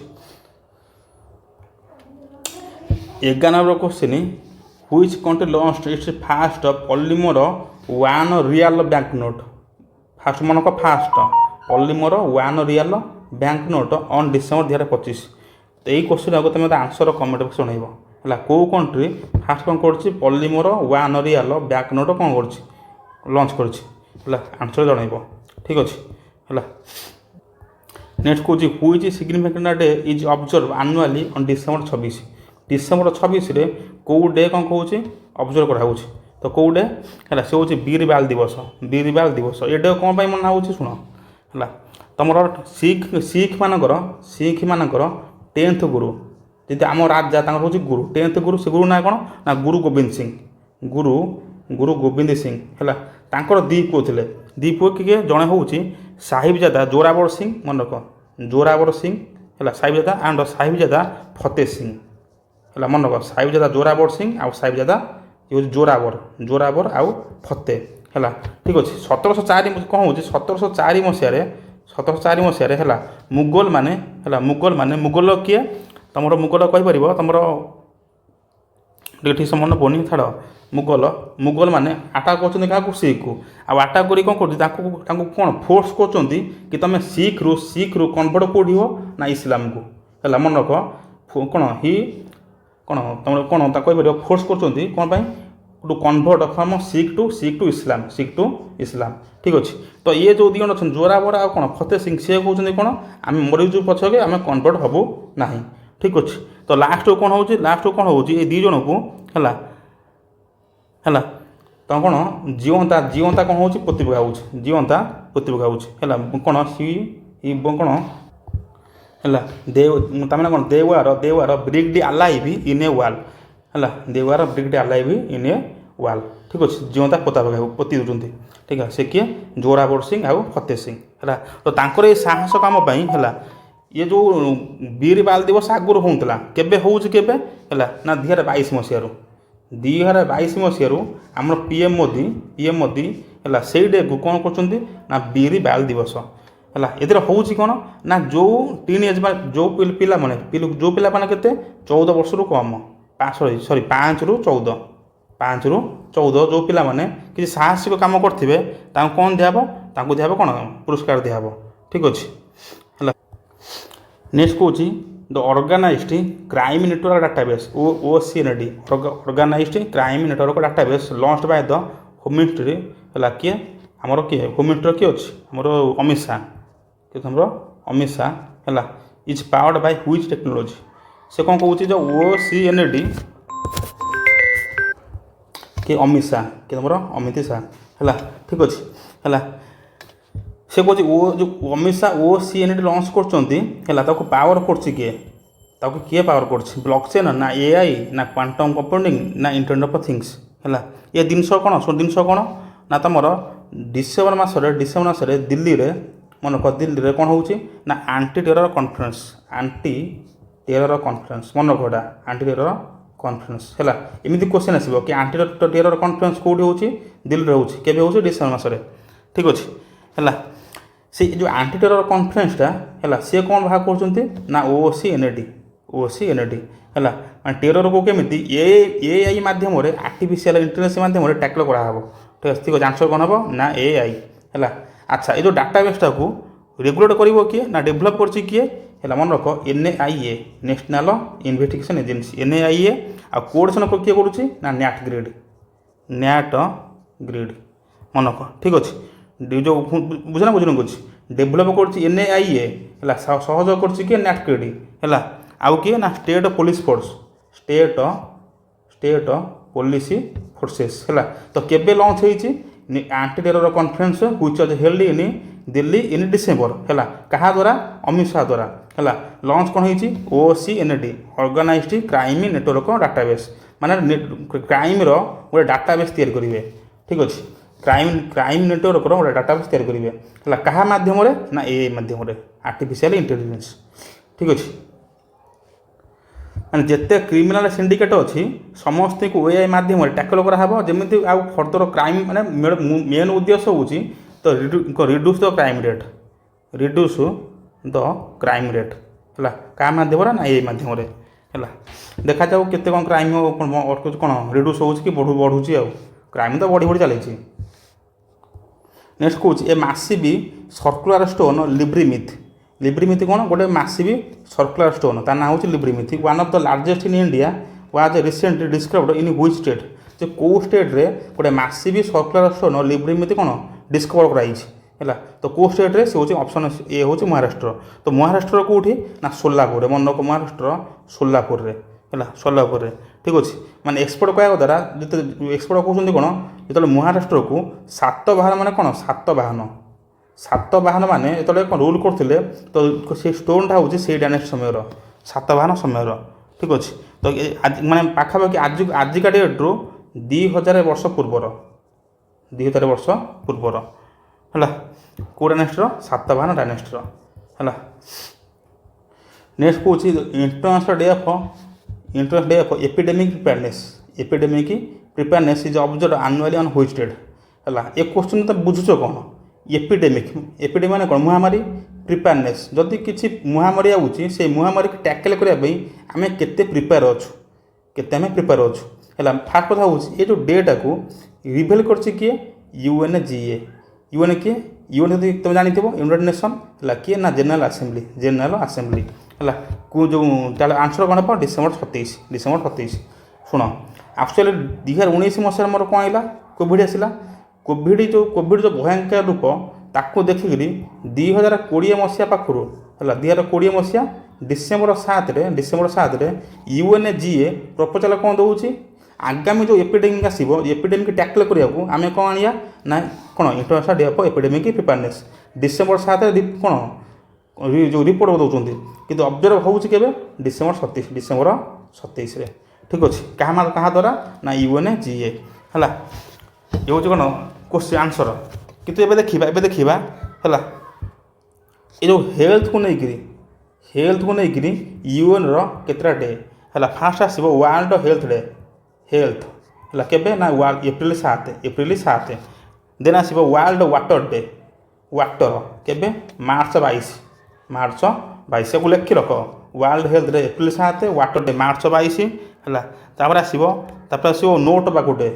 11 number question which country launch its first polymer 1 rial bank note first ମନେ ରଖ polymer one rial bank note on December 2025। ତ ଏଇ କ୍ୱେଶ୍ଚିନ୍ ଆଗ ତୁମେ ଆନ୍ସର କମେଣ୍ଟ ବକ୍ସ ଜଣାଇବ ହେଲା। କେଉଁ କଣ୍ଟ୍ରି ଫାଷ୍ଟ କ'ଣ କରୁଛି polymer one rial bank note କ'ଣ କରୁଛି ଲଞ୍ଚ କରୁଛି ହେଲା, ଆନ୍ସର ଜଣାଇବ। ଠିକ୍ ଅଛି ହେଲା। ନେକ୍ସଟ କହୁଛି which significant day is observed annually on December 26। December 26ରେ କେଉଁ ଡେ କ'ଣ କହୁଛି ଅବଜର୍ଭ କରାହେଉଛି। ତ କେଉଁ ଡେ ହେଲା, ସେ ହେଉଛି ବୀର ବାଲ ଦିବସ। ବୀର ବାଲ ଦିବସ ଏ ଡେ କ'ଣ ପାଇଁ ମନା ହେଉଛି ଶୁଣ ହେଲା। ତୁମର ଶିଖମାନଙ୍କର 10th ଗୁରୁ, ଯେମିତି ଆମ ରାଜା ତାଙ୍କର ହେଉଛି ଗୁରୁ 10th ଗୁରୁ। ସେ ଗୁରୁ ନାଁ କ'ଣ ନା ଗୁରୁ ଗୋବିନ୍ଦ ସିଂ। ଗୁରୁ ଗୋବିନ୍ଦ ସିଂ ହେଲା। ତାଙ୍କର ଦୁଇ ପୁଅ ଥିଲେ। ଦୁଇ ପୁଅ କିଏ, ଜଣେ ହେଉଛି ସାହିବଜାଦା ଜୋରାବର ସିଂ, ମନେ ରଖ ଜୋରାବର ସିଂ ହେଲା ସାହିବଜାଦା, ଆଣ୍ଡ ସାହିବଜାଦା ଫତେହ ସିଂ ହେଲା, ମନେ ରଖ ସାହିବଜାଦା ଜୋରାବର ସିଂ ଆଉ ସାହିବଜାଦା ଇଏ ହେଉଛି ଜୋରାବର ଆଉ ଫତେହ ହେଲା। ଠିକ୍ ଅଛି। 1704 କ'ଣ ହେଉଛି 1704 ମସିହାରେ ହେଲା ମୁଗଲ କିଏ ତୁମର ମୁଗଲ କହିପାରିବ, ତୁମର ଟିକେ ଠିକ୍ ସେ ମନେ ପଡ଼ୁନି ଛାଡ଼। ମୁଗଲ ମାନେ ଆଟାକ୍ କରୁଛନ୍ତି କାହାକୁ, ଶିଖ୍କୁ। ଆଉ ଆଟାକ୍ କରି କ'ଣ କରୁଛନ୍ତି ତାଙ୍କୁ କ'ଣ ଫୋର୍ସ କରୁଛନ୍ତି କି ତୁମେ ଶିଖ୍ରୁ କନଭର୍ଟ କେଉଁଠି ହେବ ନା ଇସଲାମକୁ ହେଲା। ମନେ ରଖ ତୁମର ତାକୁ କହିପାରିବ ଫୋର୍ସ କରୁଛନ୍ତି କ'ଣ ପାଇଁ to convert from Sikh to Islam. ଠିକ୍ ଅଛି। ତ ଇଏ ଯେଉଁ ଦୁଇ ଜଣ ଅଛନ୍ତି ଜୋରାବର ଆଉ କ'ଣ ଫତେହ ସିଂ, ସିଏ କହୁଛନ୍ତି କ'ଣ ଆମେ ମରିଛୁ ପଛକେ ଆମେ କନଭର୍ଟ ହେବୁ ନାହିଁ। ଠିକ୍ ଅଛି। ତ ଲାଷ୍ଟକୁ କ'ଣ ହେଉଛି ଏ ଦୁଇ ଜଣକୁ ହେଲା ତ କ'ଣ ଜିଅନ୍ତା କ'ଣ ହେଉଛି ପୋତି ପକାଉଛି ହେଲା। କ'ଣ କ'ଣ ହେଲା ତାମାନେ କ'ଣ they were bricked alive in a wall ହେଲା। They were bricked alive in a wall. ଠିକ୍ ଅଛି। ଜିଅନ୍ତା ପୋତି ଦେଉଛନ୍ତି। ଠିକ୍ ଅଛି। ସେ କିଏ ଜୋରାବର ସିଂ ଆଉ ଫତେହ ସିଂ ହେଲା। ତ ତାଙ୍କର ଏଇ ସାହସ କାମ ପାଇଁ ହେଲା ଇଏ ଯେଉଁ ବୀର ବାଲ ଦିବସ ଆଗରୁ ହେଉଥିଲା, କେବେ ହେଉଛି ହେଲା ନା 2022 ମସିହାରୁ ଆମର ପିଏମ୍ ମୋଦି ହେଲା ସେଇ ଡେକୁ କ'ଣ କରୁଛନ୍ତି ନା ବୀର ବାଲ ଦିବସ ହେଲା। ଏଥିରେ ହେଉଛି କ'ଣ ନା ଯେଉଁ ଟିନ୍ ଏଜ୍ ଯେଉଁ ପିଲାମାନେ କେତେ 14 ବର୍ଷରୁ କମ୍ 5ରୁ 14 ଯେଉଁ ପିଲାମାନେ କିଛି ସାହସିକ କାମ କରିଥିବେ ତାଙ୍କୁ କ'ଣ ଦିଆହେବ, କ'ଣ ପୁରସ୍କାର ଦିଆହେବ। ଠିକ୍ ଅଛି ହେଲା। ନେକ୍ସଟ କହୁଛି the organised crime network database OCND organised crime network database launched by the home ministry ହେଲା। କିଏ ଆମର ହୋମ୍ ମିନିଷ୍ଟର କିଏ ଅଛି ଆମର ଅମିତ ଶାହା ହେଲା। Is powered Bai which technology. ସେ କ'ଣ କହୁଛି ଯେ OCND କିଏ ଅମିତ ଶାହା ହେଲା। ଠିକ୍ ଅଛି ହେଲା। ସେ କହୁଛି ଯେଉଁ ଅମିତ ଶାହା OCND ଲଞ୍ଚ କରୁଛନ୍ତି ହେଲା, ତାକୁ ପାୱାର କରୁଛି କିଏ ପାୱାର କରୁଛି ବ୍ଲକଚେନ୍ ନା AI ନା କ୍ୱାଣ୍ଟମ୍ କମ୍ପ୍ୟୁଟିଂ ନା ଇଣ୍ଟରନେଟ୍ ଅଫ୍ ଥିଙ୍ଗସ୍ ହେଲା। ଏ ଜିନିଷ କ'ଣ ନା ତୁମର ଡିସେମ୍ବର ମାସରେ ଦିଲ୍ଲୀରେ କ'ଣ ହେଉଛି ନା ଆଣ୍ଟି ଟେରର କନଫରେନ୍ସ ମନେ ରଖ ଏଇଟା ଆଣ୍ଟି ଟେରର କନଫରେନ୍ସ ହେଲା। ଏମିତି କ୍ୱେଶ୍ଚନ୍ ଆସିବ କି ଆଣ୍ଟି ଟେରର କନଫରେନ୍ସ କେଉଁଠି ହେଉଛି, ଦିଲ୍ଲୀରେ ହେଉଛି। କେବେ ହେଉଛି ଡିସେମ୍ବର ମାସରେ। ଠିକ୍ ଅଛି ହେଲା। ସେ ଯେଉଁ ଆଣ୍ଟି ଟେରର କନଫରେନ୍ସଟା ହେଲା ସିଏ କ'ଣ ବାହାର କରୁଛନ୍ତି ନା OCND ହେଲା। ମାନେ ଟେରରକୁ କେମିତି AI ମାଧ୍ୟମରେ ଆର୍ଟିଫିସିଆଲ ଇଣ୍ଟେଲିଜେନ୍ସ ମାଧ୍ୟମରେ ଟ୍ୟାକଲ କରାହେବ। ଠିକ୍ ଅଛି। ଆନ୍ସର କ'ଣ ହେବ ନା AI ହେଲା। ଆଚ୍ଛା, ଏ ଯେଉଁ ଡାଟାବେସ୍ଟାକୁ ରେଗୁଲେଟ୍ କରିବ କିଏ ନା ଡେଭଲପ୍ କରିଛି କିଏ ହେଲା। ମନେ ରଖ NIA national investigation agency NIA। ଆଉ କୋଅର୍ଡିନେସନ୍ କିଏ କରୁଛି ନା ନ୍ୟାଟ୍ ଗ୍ରିଡ୍ ମନେ ରଖ। ଠିକ୍ ଅଛି। ଯେଉଁ ବୁଝୁନି କହୁଛି ଡେଭଲପ୍ କରୁଛି NIA ହେଲା, ସହଯୋଗ କରୁଛି କିଏ ନ୍ୟାଟ୍ ଗ୍ରିଡ୍ ହେଲା। ଆଉ କିଏ ନା ଷ୍ଟେଟ୍ ପୋଲିସ ଫୋର୍ସେସ୍ ହେଲା। ତ କେବେ ଲଞ୍ଚ ହେଇଛି anti terror conference which was held in Delhi in December ହେଲା। କାହା ଦ୍ୱାରା ଅମିତ ଶାହା ଦ୍ୱାରା ହେଲା। ଲଞ୍ଚ କ'ଣ ହେଇଛି OCND organised crime network database, ମାନେ କ୍ରାଇମ୍ର ଗୋଟେ ଡାଟାବେସ୍ ତିଆରି କରିବେ। ଠିକ୍ ଅଛି। କ୍ରାଇମ୍ ନେଟୱାର୍କର ଗୋଟେ ଡାଟାବେସ୍ ତିଆରି କରିବେ ହେଲା। କାହା ମାଧ୍ୟମରେ ନା AI ମାଧ୍ୟମରେ ଆର୍ଟିଫିସିଆଲ ଇଣ୍ଟେଲିଜେନ୍ସ। ଠିକ୍ ଅଛି। ମାନେ ଯେତେ କ୍ରିମିନାଲ ସିଣ୍ଡିକେଟ୍ ଅଛି ସମସ୍ତଙ୍କୁ AI ମାଧ୍ୟମରେ ଟ୍ୟାକଲ କରାହେବ, ଯେମିତି ଆଉ ଫର୍ଦର କ୍ରାଇମ୍ ମାନେ ମେନ୍ ଉଦ୍ଦେଶ୍ୟ ହେଉଛି ତ ରିଡ୍ୟୁସ୍ ଦ କ୍ରାଇମ୍ ରେଟ୍ ହେଲା। କାହା ମାଧ୍ୟମରେ ନା AI ମାଧ୍ୟମରେ ହେଲା। ଦେଖାଯାଉ କେତେ କ'ଣ କ୍ରାଇମ୍ କ'ଣ ରିଡ୍ୟୁସ୍ ହେଉଛି କି ବଢ଼ୁଛି। ଆଉ କ୍ରାଇମ୍ ତ ବଢ଼ି ଚାଲିଛି। नेक्स्ट कौच a massive circular stone labyrinth labyrinth कौन गोटे मासिबी सर्कुलर स्टोन ता ना हूँ labyrinth one of the largest in India was recently described in which state जे कौ स्टेट रे गोटे मासिबी सर्कुलर स्टोन लिब्रिमिथ कौन डिस्कवर कराई है तो कौ स्टेट रे से हूँ ऑप्शन ए हूँ महाराष्ट्र तो महाराष्ट्र कौटी ना सोलापुर मन रख महाराष्ट्र सोलापुर है सोलापुर ठीक अच्छे माने एक्सपोर्ट कह द्वारा जो एक्सपोर्ट कहते कौन जो महाराष्ट्र को सातवाहन मान कौन सातवाहन माने जो रूल करते तो से स्टोनटा हूँ से डायनेस्ट समय सातवाहन समय ठीक अच्छे तो माने पाखापाखि आजिका डेट्रु 2000 वर्ष पूर्वर 2000 वर्ष पूर्वर है कौ डायनेस्टर सातवाहन डायनेस्टर है नेक्स्ट कौन international day of epidemic preparedness is observe annually on which date है ए क्वेश्चन तो बुझुच कौन एपिडेमिक माने कौन महामारी प्रिपेयरनेस जदि किसी महामारी आउची से महामारी को टैकल करने आम के प्रिपेयर अच्छु के है फास्ट कथा हूँ ये जो डेटा को रिवेल कर किए UNGA UN किए UN तुम जानी यूनाइटेड नेशन है किए ना जनरल आसेम्बली है जो आंसर कौन हम डिसेम्बर 27 शुण एक्चुअली 2019 मसीह मोर कौन है कोविड आसला कोविड जो भयंकर रूप ताको देखिकी 2020 मसीहा पाखु है 2020 मसीहा डिसेम्बर 7 UNGA प्रपोजाल कौन दूसरी आगामी जो एपिडेमिक आसो एपिडेमिक टैकल करने आम कौन आनिया ना कौन international day of epidemic preparedness December 7 कौन जो रिपोर्ट दौरान कि ऑब्जर्व होवे डिसेम्बर 27 ठीक अच्छे क्या द्वारा ना UNGA है ये हूँ कौन क्वेश्चन आंसर कितु एबे देखा है ये जो हेल्थ को लेकर UN केतरा डे है फास्ट आसो वर्ल्ड हेल्थ डे हेल्थ है केबे ना एप्रिल 7 देन आसो वर्ल्ड वाटर डे वाटर केबे मार्च 22 को लिखि रख world health day April 7 water day March 22 है तापर आसो no tobacco day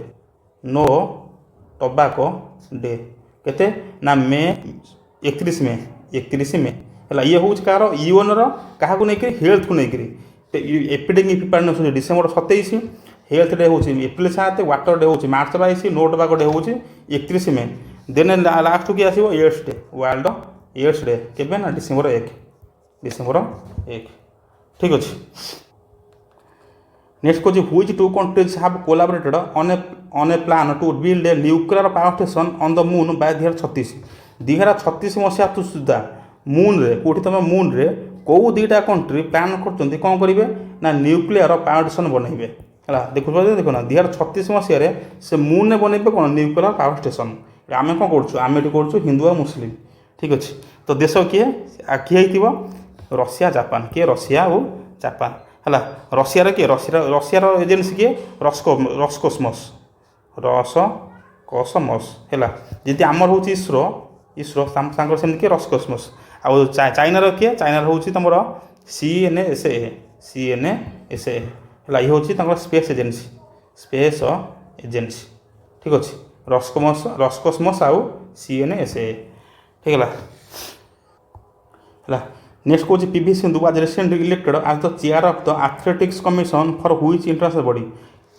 no tobacco day केते ना मे 31 मे है ये हूँ कार UN क्या हेल्थ को लेकर epidemic preparedness December 27 health day हूँ एप्रिल 7 वाटर डे हूँ मार्च 22 नो टोबाको डे हूँ 31 मे देन लास्ट की आसो AIDS day world AIDS day केबे ना डिसेम्बर 1 ठीक अच्छे नेक्स्ट कौन which two countries have collaborated on a plan to build a nuclear power station on the moon by 2036 मसीहा सुधा मून रे कौटी तुम मून रे कौ दुटा कंट्री प्लान कर कौन करेंगे ना न्यूक्लियर पावर स्टेशन बनइबे है देखो ना 2036 मसीह से मून में बनइबे कौन न्यूक्लियर पावर स्टेशन आम कौन कर हिंदू और मुस्लिम ठीक अच्छे तो देश किए रशिया जापान किए रशिया और जापान है रशियार किए रशियार एजेन्सी किए रसकोसमस है जी आमर हूँ इसरो सेमती किए रसकोसमस आउ चाइनार किए चाइनार हूँ तुम CNSA है ये हूँ स्पेस एजेन्सी ठीक अच्छे रसकोसमस आउ CNSA ठीक है नेक्स्ट कौन PV सिंधु आज रिसेंटली इलेक्टेड आज the chair of the athletics commission for which international body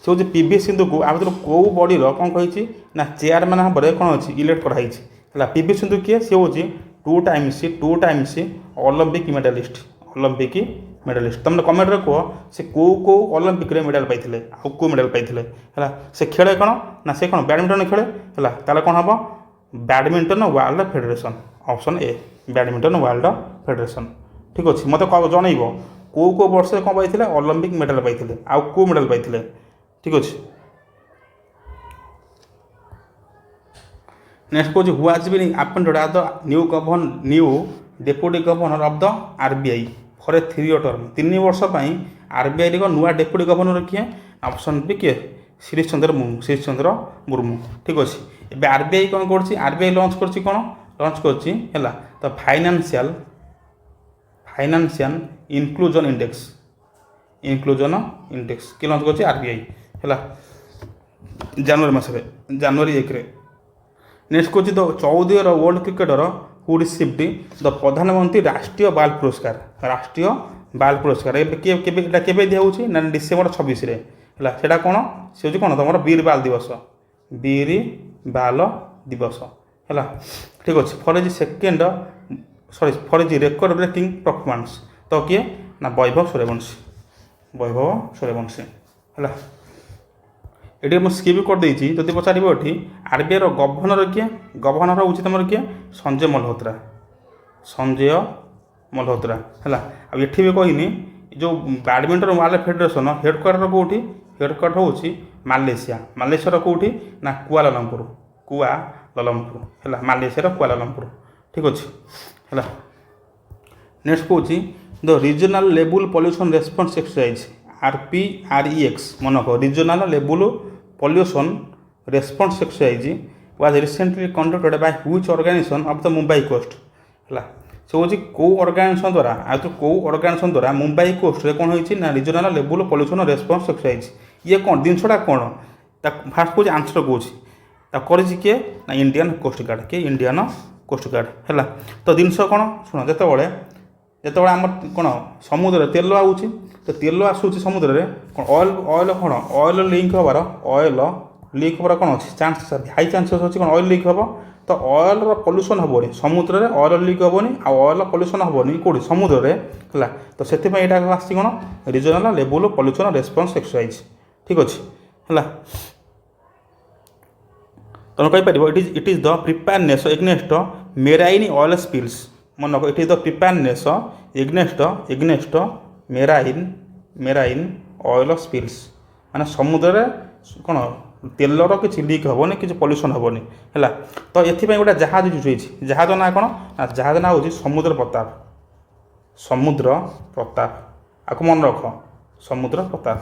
से हूँ PV सिंधु को आज कौ बॉडी कौन कही ना चेयरमैन भाव में कौन अच्छी इलेक्ट कराई है PV सिंधु किए सी हूँ टू टाइम्स ओलंपिक मेडालिस्ट तुम कमेंट कह से कौ ओलंपिक मेडाल पाई आउ कौ मेडाल पाई है से खेले कौन ना से कौन बैडमिंटन खेले है ताले कौन हम badminton world federation option A badminton world federation ठीक अच्छे मत जनइब कौ वर्ष कौन पाई ओलंपिक मेडाल पाई आउ कौ मेडाल पाई ठीक अच्छे नेक्स्ट कौन who has been appointed as the new deputy governor of the RBI for a 3 term 3 वर्ष RBI नुआ डेप्यूटी गवर्नर किए ऑप्शन बी किए शिरीष चंद्र मुर्मू ठीक अच्छे एवं RBI कौन कर RBI लॉन्च कर लॉन्च कर तो फाइनेंशियल इनक्लूजन इंडेक्स कि लॉन्च कर RBI है जनवरी मसरे जनवरी 1 नेक्स्ट कौन the 14 year world cricketer who received the प्रधानमंत्री राष्ट्रीय बाल पुरस्कार राष्ट्रीय बाल पुरस्कार केवे दिखाई ना डिसेम्बर 26 है कौन से कौन तुम वीर बाल दिवस वीर बाल दिवस है ठीक अच्छे four is second sorry four is record breaking performance तो किए ना वैभव सूर्यवंशी है ये मुझे स्किप कर देती जब पचार ये आरबीआई गवर्नर किए गवर्नर हूँ तुम किए संजय मल्होत्रा है ये भी कहनी जो बैडमिंटन वर्ल्ड फेडरेशन हेडक्वार्टर कौटी हेडक्वार्टर हूँ मालेशिया कौटी ना कुआलालमपुर है मालेशिया कुआलालमपुर ठीक अच्छे है नेक्स्ट कौन the regional level pollution response exercise RPREX मन को regional level pollution response exercise was recently conducted by which organisation off the Mumbai coast है से हूँ कौ ऑर्गेनाइजेशन द्वारा कौ ऑर्गेनाइजेशन द्वारा मुंबई कोस्ट रे कौन होती ना regional level pollution response exercise ये कौन जिनसा कौन फास्ट कौन आंसर कौन किए ना इंडियन कोस्ट गार्ड किए इंडियन कोस्ट गार्ड है तो जिनस कौन शुण जो आम कौन समुद्र तेल आऊँगी तो तेल आसूँ समुद्र में कौन ऑयल कौन ऑयल लीक हबार ऑयल लीक हबार कौन अच्छे चांस हाई चांसेस अच्छे कौन ऑयल लीक हम तो ऑयल पॉल्यूशन हेनी समुद्र में ऑयल लीक हेनी ऑयल पॉल्यूशन हेनी कौटी समुद्र में है तो से आसी कौन regional level pollution response exercise ठीक अच्छे है तुम कहीपर it is the preparedness against marine oil spills मन रख it is the preparedness against marine oil spills माने समुद्र में कौन तेलर किसी लीक हेनी कि पॉल्यूशन हेनी है तो ये गोटे जहाज यूज होती जहाज ना कौन ना जहाज ना हूँ समुद्र प्रताप आपको मन रख समुद्र प्रताप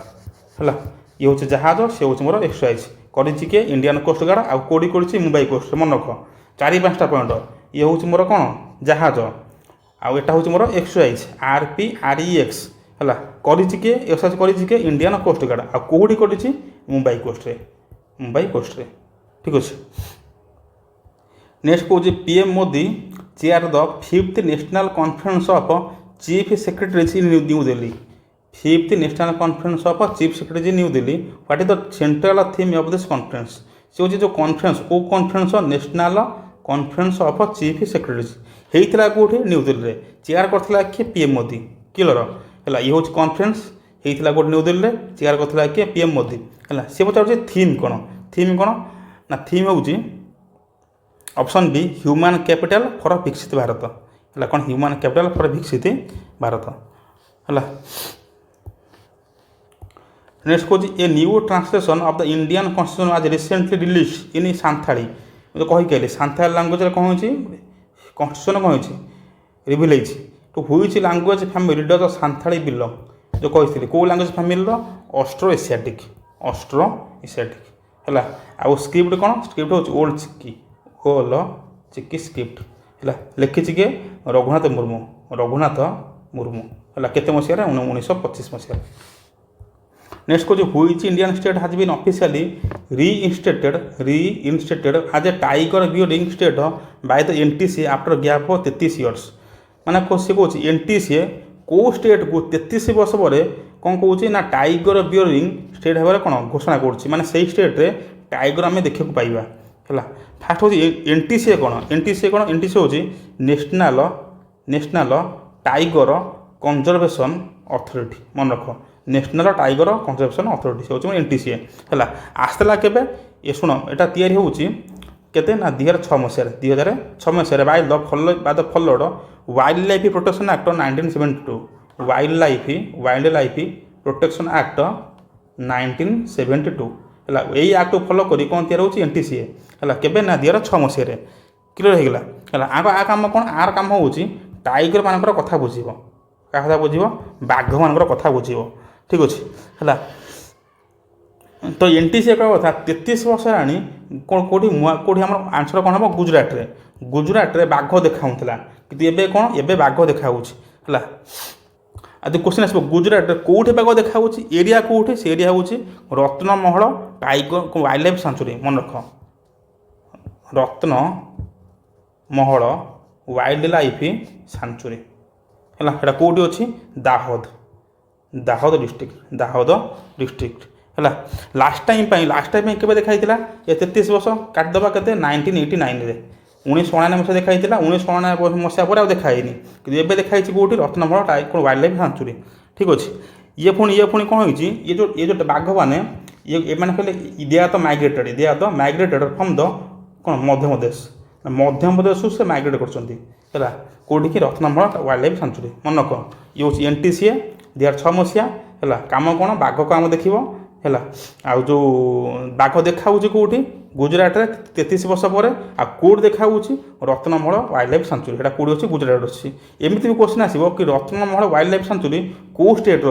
है ये हूँ जहाज से हूँ मोर एक्सरसाइज करिए इंडियन कोस्ट गार्ड आ कौटी कर मुंबई कोस्ट मन रख 4-5टा पॉइंट ये हूँ मोर कौन जहाज आटा हूँ मोर एक्सरसाइज RPREX है करिए एक्सरसाइज करिए इंडियन कोस्ट गार्ड आ कौटी कर मुंबई कोस्ट ठीक अच्छे नेक्स्ट कौन PM Modi chair the 5th national conference of chief secretaries in new Delhi 5th national conference of chief secretaries in new Delhi what is the central theme of this conference से हूँ जो conference को conference national conference of chief secretaries होता कौटी new Delhi chair करता किए PM Modi clear है ये हूँ कॉन्फ्रेंस होता कौट न्यू दिल्ली चेयर करता किए PM मोदी है सी पचार थीम कौन ना थीम हूँ option be human capital for विकसित भारत है कौन ह्यूमन कैपिटल फॉर विकसित भारत है नेक्स्ट कौन a new translation of the Indian constitution आज रिसेंटली रिलीज इन सांथाली जो कही सांथाली लैंग्वेज कौन हो कॉन्स्टिट्यूशन कौन हो reveal to which language family does Santhali belong जो कही कौ लैंग्वेज फैमिली ऑस्ट्रो एशियाटिक है आउ स्क्रिप्ट कौन स्क्रिप्ट हूँ ओल्ड चिकी स्क्रिप्ट है लिखी किए रघुनाथ मुर्मू है केते मसीह 1925 मसीह नेक्स्ट कौन which Indian state has been officially reinstated as a tiger breeding state by the NTCA after gap of 33 years माने सी कौन NTCA कौ स्टेट को 33 वर्ष पर कौन कौन ना टाइगर ब्रीडिंग स्टेट भाव कौन घोषणा कर स्टेट रे टाइगर आम देखा पाइबा है फास्ट हूँ NTCA कौन NTCA हूँ नेशनल टाइगर कंजर्वेशन अथॉरिटी मन रख नेशनल टाइगर कंजर्वेशन अथॉरिटी से हूँ NTCA है आसला केवे ये शुण यहाँ या केते ना 2006 मसीह by the followed wildlife protection act 1972 wildlife protection act 1972 है यही एक्ट फॉलो करी कौन तैयार हो NTCA है केवे ना 2006 मसीह क्लियर होगा है काम कौन आर काम हूँ टाइगर मान कथा बुझ क्या बुझ बाघ मान कथा बुझ ठीक अच्छे है तो NTCA कथा 33 वर्ष है कौटी कौटी आम आंसर कौन हम गुजरात रे बाघ देखा कि कौन ए बाघ देखा है आदि क्वेश्चन आस गुजरात कौटे बाघ देखा एरिया कौटे से एरिया हूँ रत्नमहल टाइगर वाइल्ड लाइफ सेंचुरी मन रख ରତ୍ନମହଳ ୱାଇଲ୍ଡ ଲାଇଫ୍ ସାଞ୍ଚୁରୀ ହେଲା। ଏଇଟା କେଉଁଠି ଅଛି? ଦାହୋଦ ଡିଷ୍ଟ୍ରିକ୍ଟ ହେଲା। ଲାଷ୍ଟ ଟାଇମ୍ ପାଇଁ କେବେ ଦେଖା ହେଇଥିଲା? ଏ 33 ବର୍ଷ କାଟିଦେବା କେତେ? 1989ରେ 1999 ମସିହା ଦେଖା ହେଇଥିଲା। 1999 ମସିହା ପରେ ଆଉ ଦେଖା ହେଇନି, କିନ୍ତୁ ଏବେ ଦେଖା ହେଇଛି କେଉଁଠି? ରତ୍ନମହଳ ୱାଇଲ୍ଡ ଲାଇଫ୍ ସାଞ୍ଚୁରୀ। ଠିକ୍ ଅଛି। ଇଏ ପୁଣି କ'ଣ ହେଇଛି? ଇଏ ଯେଉଁ ବାଘମାନେ ଏମାନେ କହିଲେ ଦେ ଆର୍ ଦ ମାଇଗ୍ରେଟେଡ୍ ଫ୍ରମ୍ ଦ କ'ଣ ମଧ୍ୟପ୍ରଦେଶରୁ ସେ ମାଇଗ୍ରେଟ୍ କରୁଛନ୍ତି ହେଲା। କେଉଁଠିକି? ରତ୍ନମହଳ ୱାଇଲ୍ଡ ଲାଇଫ୍ ସାଞ୍ଚୁରୀ। ମନେ ରଖ, ଇଏ ହେଉଛି NTCA 2006 ମସିହା ହେଲା। କାମ କ'ଣ? ବାଘ କାମ ଦେଖିବ ହେଲା। ଆଉ ଯେଉଁ ବାଘ ଦେଖାହେଉଛି କେଉଁଠି? ଗୁଜୁରାଟରେ 33 ବର୍ଷ ପରେ। ଆଉ କେଉଁଠି ଦେଖାହେଉଛି? ରତ୍ନମହଳ ୱାଇଲ୍ଡ ଲାଇଫ୍ ସାଞ୍ଚୁରୀ। ଏଇଟା କେଉଁଠି ଅଛି? ଗୁଜୁରାଟରେ ଅଛି। ଏମିତି ବି କ୍ୱେଶ୍ଚିନ୍ ଆସିବ କି ରତ୍ନମହଳ ୱାଇଲ୍ଡ ଲାଇଫ୍ ସାଞ୍ଚୁରୀ କେଉଁ ଷ୍ଟେଟ୍ରେ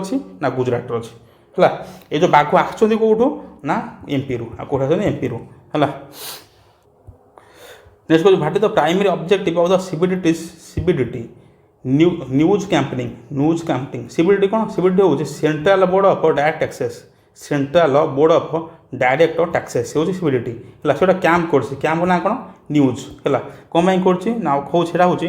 ଅଛି? ନା ଗୁଜୁରାଟରେ ଅଛି ହେଲା। ଏ ଯେଉଁ ବାଘ ଆସୁଛନ୍ତି କେଉଁଠୁ? ନା ଏମ୍ପିରୁ। ଆଉ କେଉଁଠି ଆସୁଛନ୍ତି? ଏମ୍ପିରୁ ହେଲା। ନେକ୍ସଟ ହେଉଛି what is the primary objective of the CBDT news campaigning. CBDT କ'ଣ? CBDT ହେଉଛି central board of direct taxes ହେଉଛି CBDT ହେଲା। ସେଟା କ୍ୟାମ୍ପ କରୁଛି। କ୍ୟାମ୍ପ ନାଁ କ'ଣ? ନ୍ୟୁଜ୍ ହେଲା। କ'ଣ ପାଇଁ କରୁଛି? ନା ସେଇଟା ହେଉଛି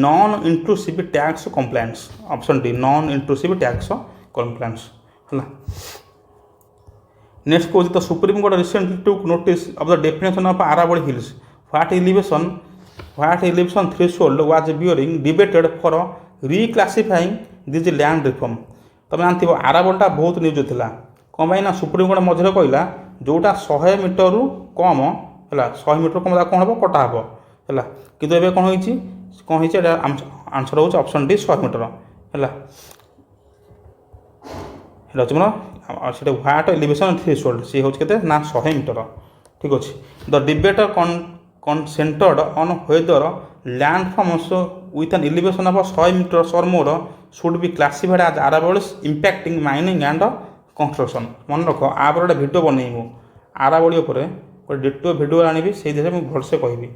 non intrusive tax compliance. Option D, non intrusive tax compliance ହେଲା। ନେକ୍ସଟ କହୁଛି ତ supreme court recently took notice of the definition of ଆରାବଳି hills. What elevation threshold was being debated for reclassifying this land reform। ତୁମେ ଜାଣିଥିବ ଆରାବଳିଟା ବହୁତ news ଥିଲା। କ'ଣ ପାଇଁ? ନା ସୁପ୍ରିମକୋର୍ଟ ମଝିରେ କହିଲା ଯେଉଁଟା 100 ମିଟରରୁ କମ୍ ହେଲା, 100 ମିଟର କମ୍ କ'ଣ ହେବ? କଟା ହେବ ହେଲା। କିନ୍ତୁ ଏବେ କ'ଣ ହେଇଛି? ଏଇଟା ଆନ୍ସର୍ ହେଉଛି ଅପସନ୍ ଡି, 100 ମିଟର ହେଲା। ସେଇଟା ହେଉଛି ମୋର ସେଇଟା ହ୍ୱାଟ୍ ଏଲିଭେସନ୍ ଥ୍ରେଶୋଲ୍ଡ, ସିଏ ହେଉଛି କେତେ? ନା 100 ମିଟର। ଠିକ୍ ଅଛି। ଦ debate centered on whether landforms with an elevation of 100 meters or more should be classified as Aravallis impacting mining and construction। ମନେ ରଖ, ଆ ପରେ ଗୋଟେ ଭିଡ଼ିଓ ବନେଇବି ମୁଁ ଆରାବଳି ଉପରେ, ଗୋଟେ ଡିଟୋ ଭିଡ଼ିଓ ଆଣିବି, ସେଇଥିରେ ମୁଁ ଭଲସେ କହିବି।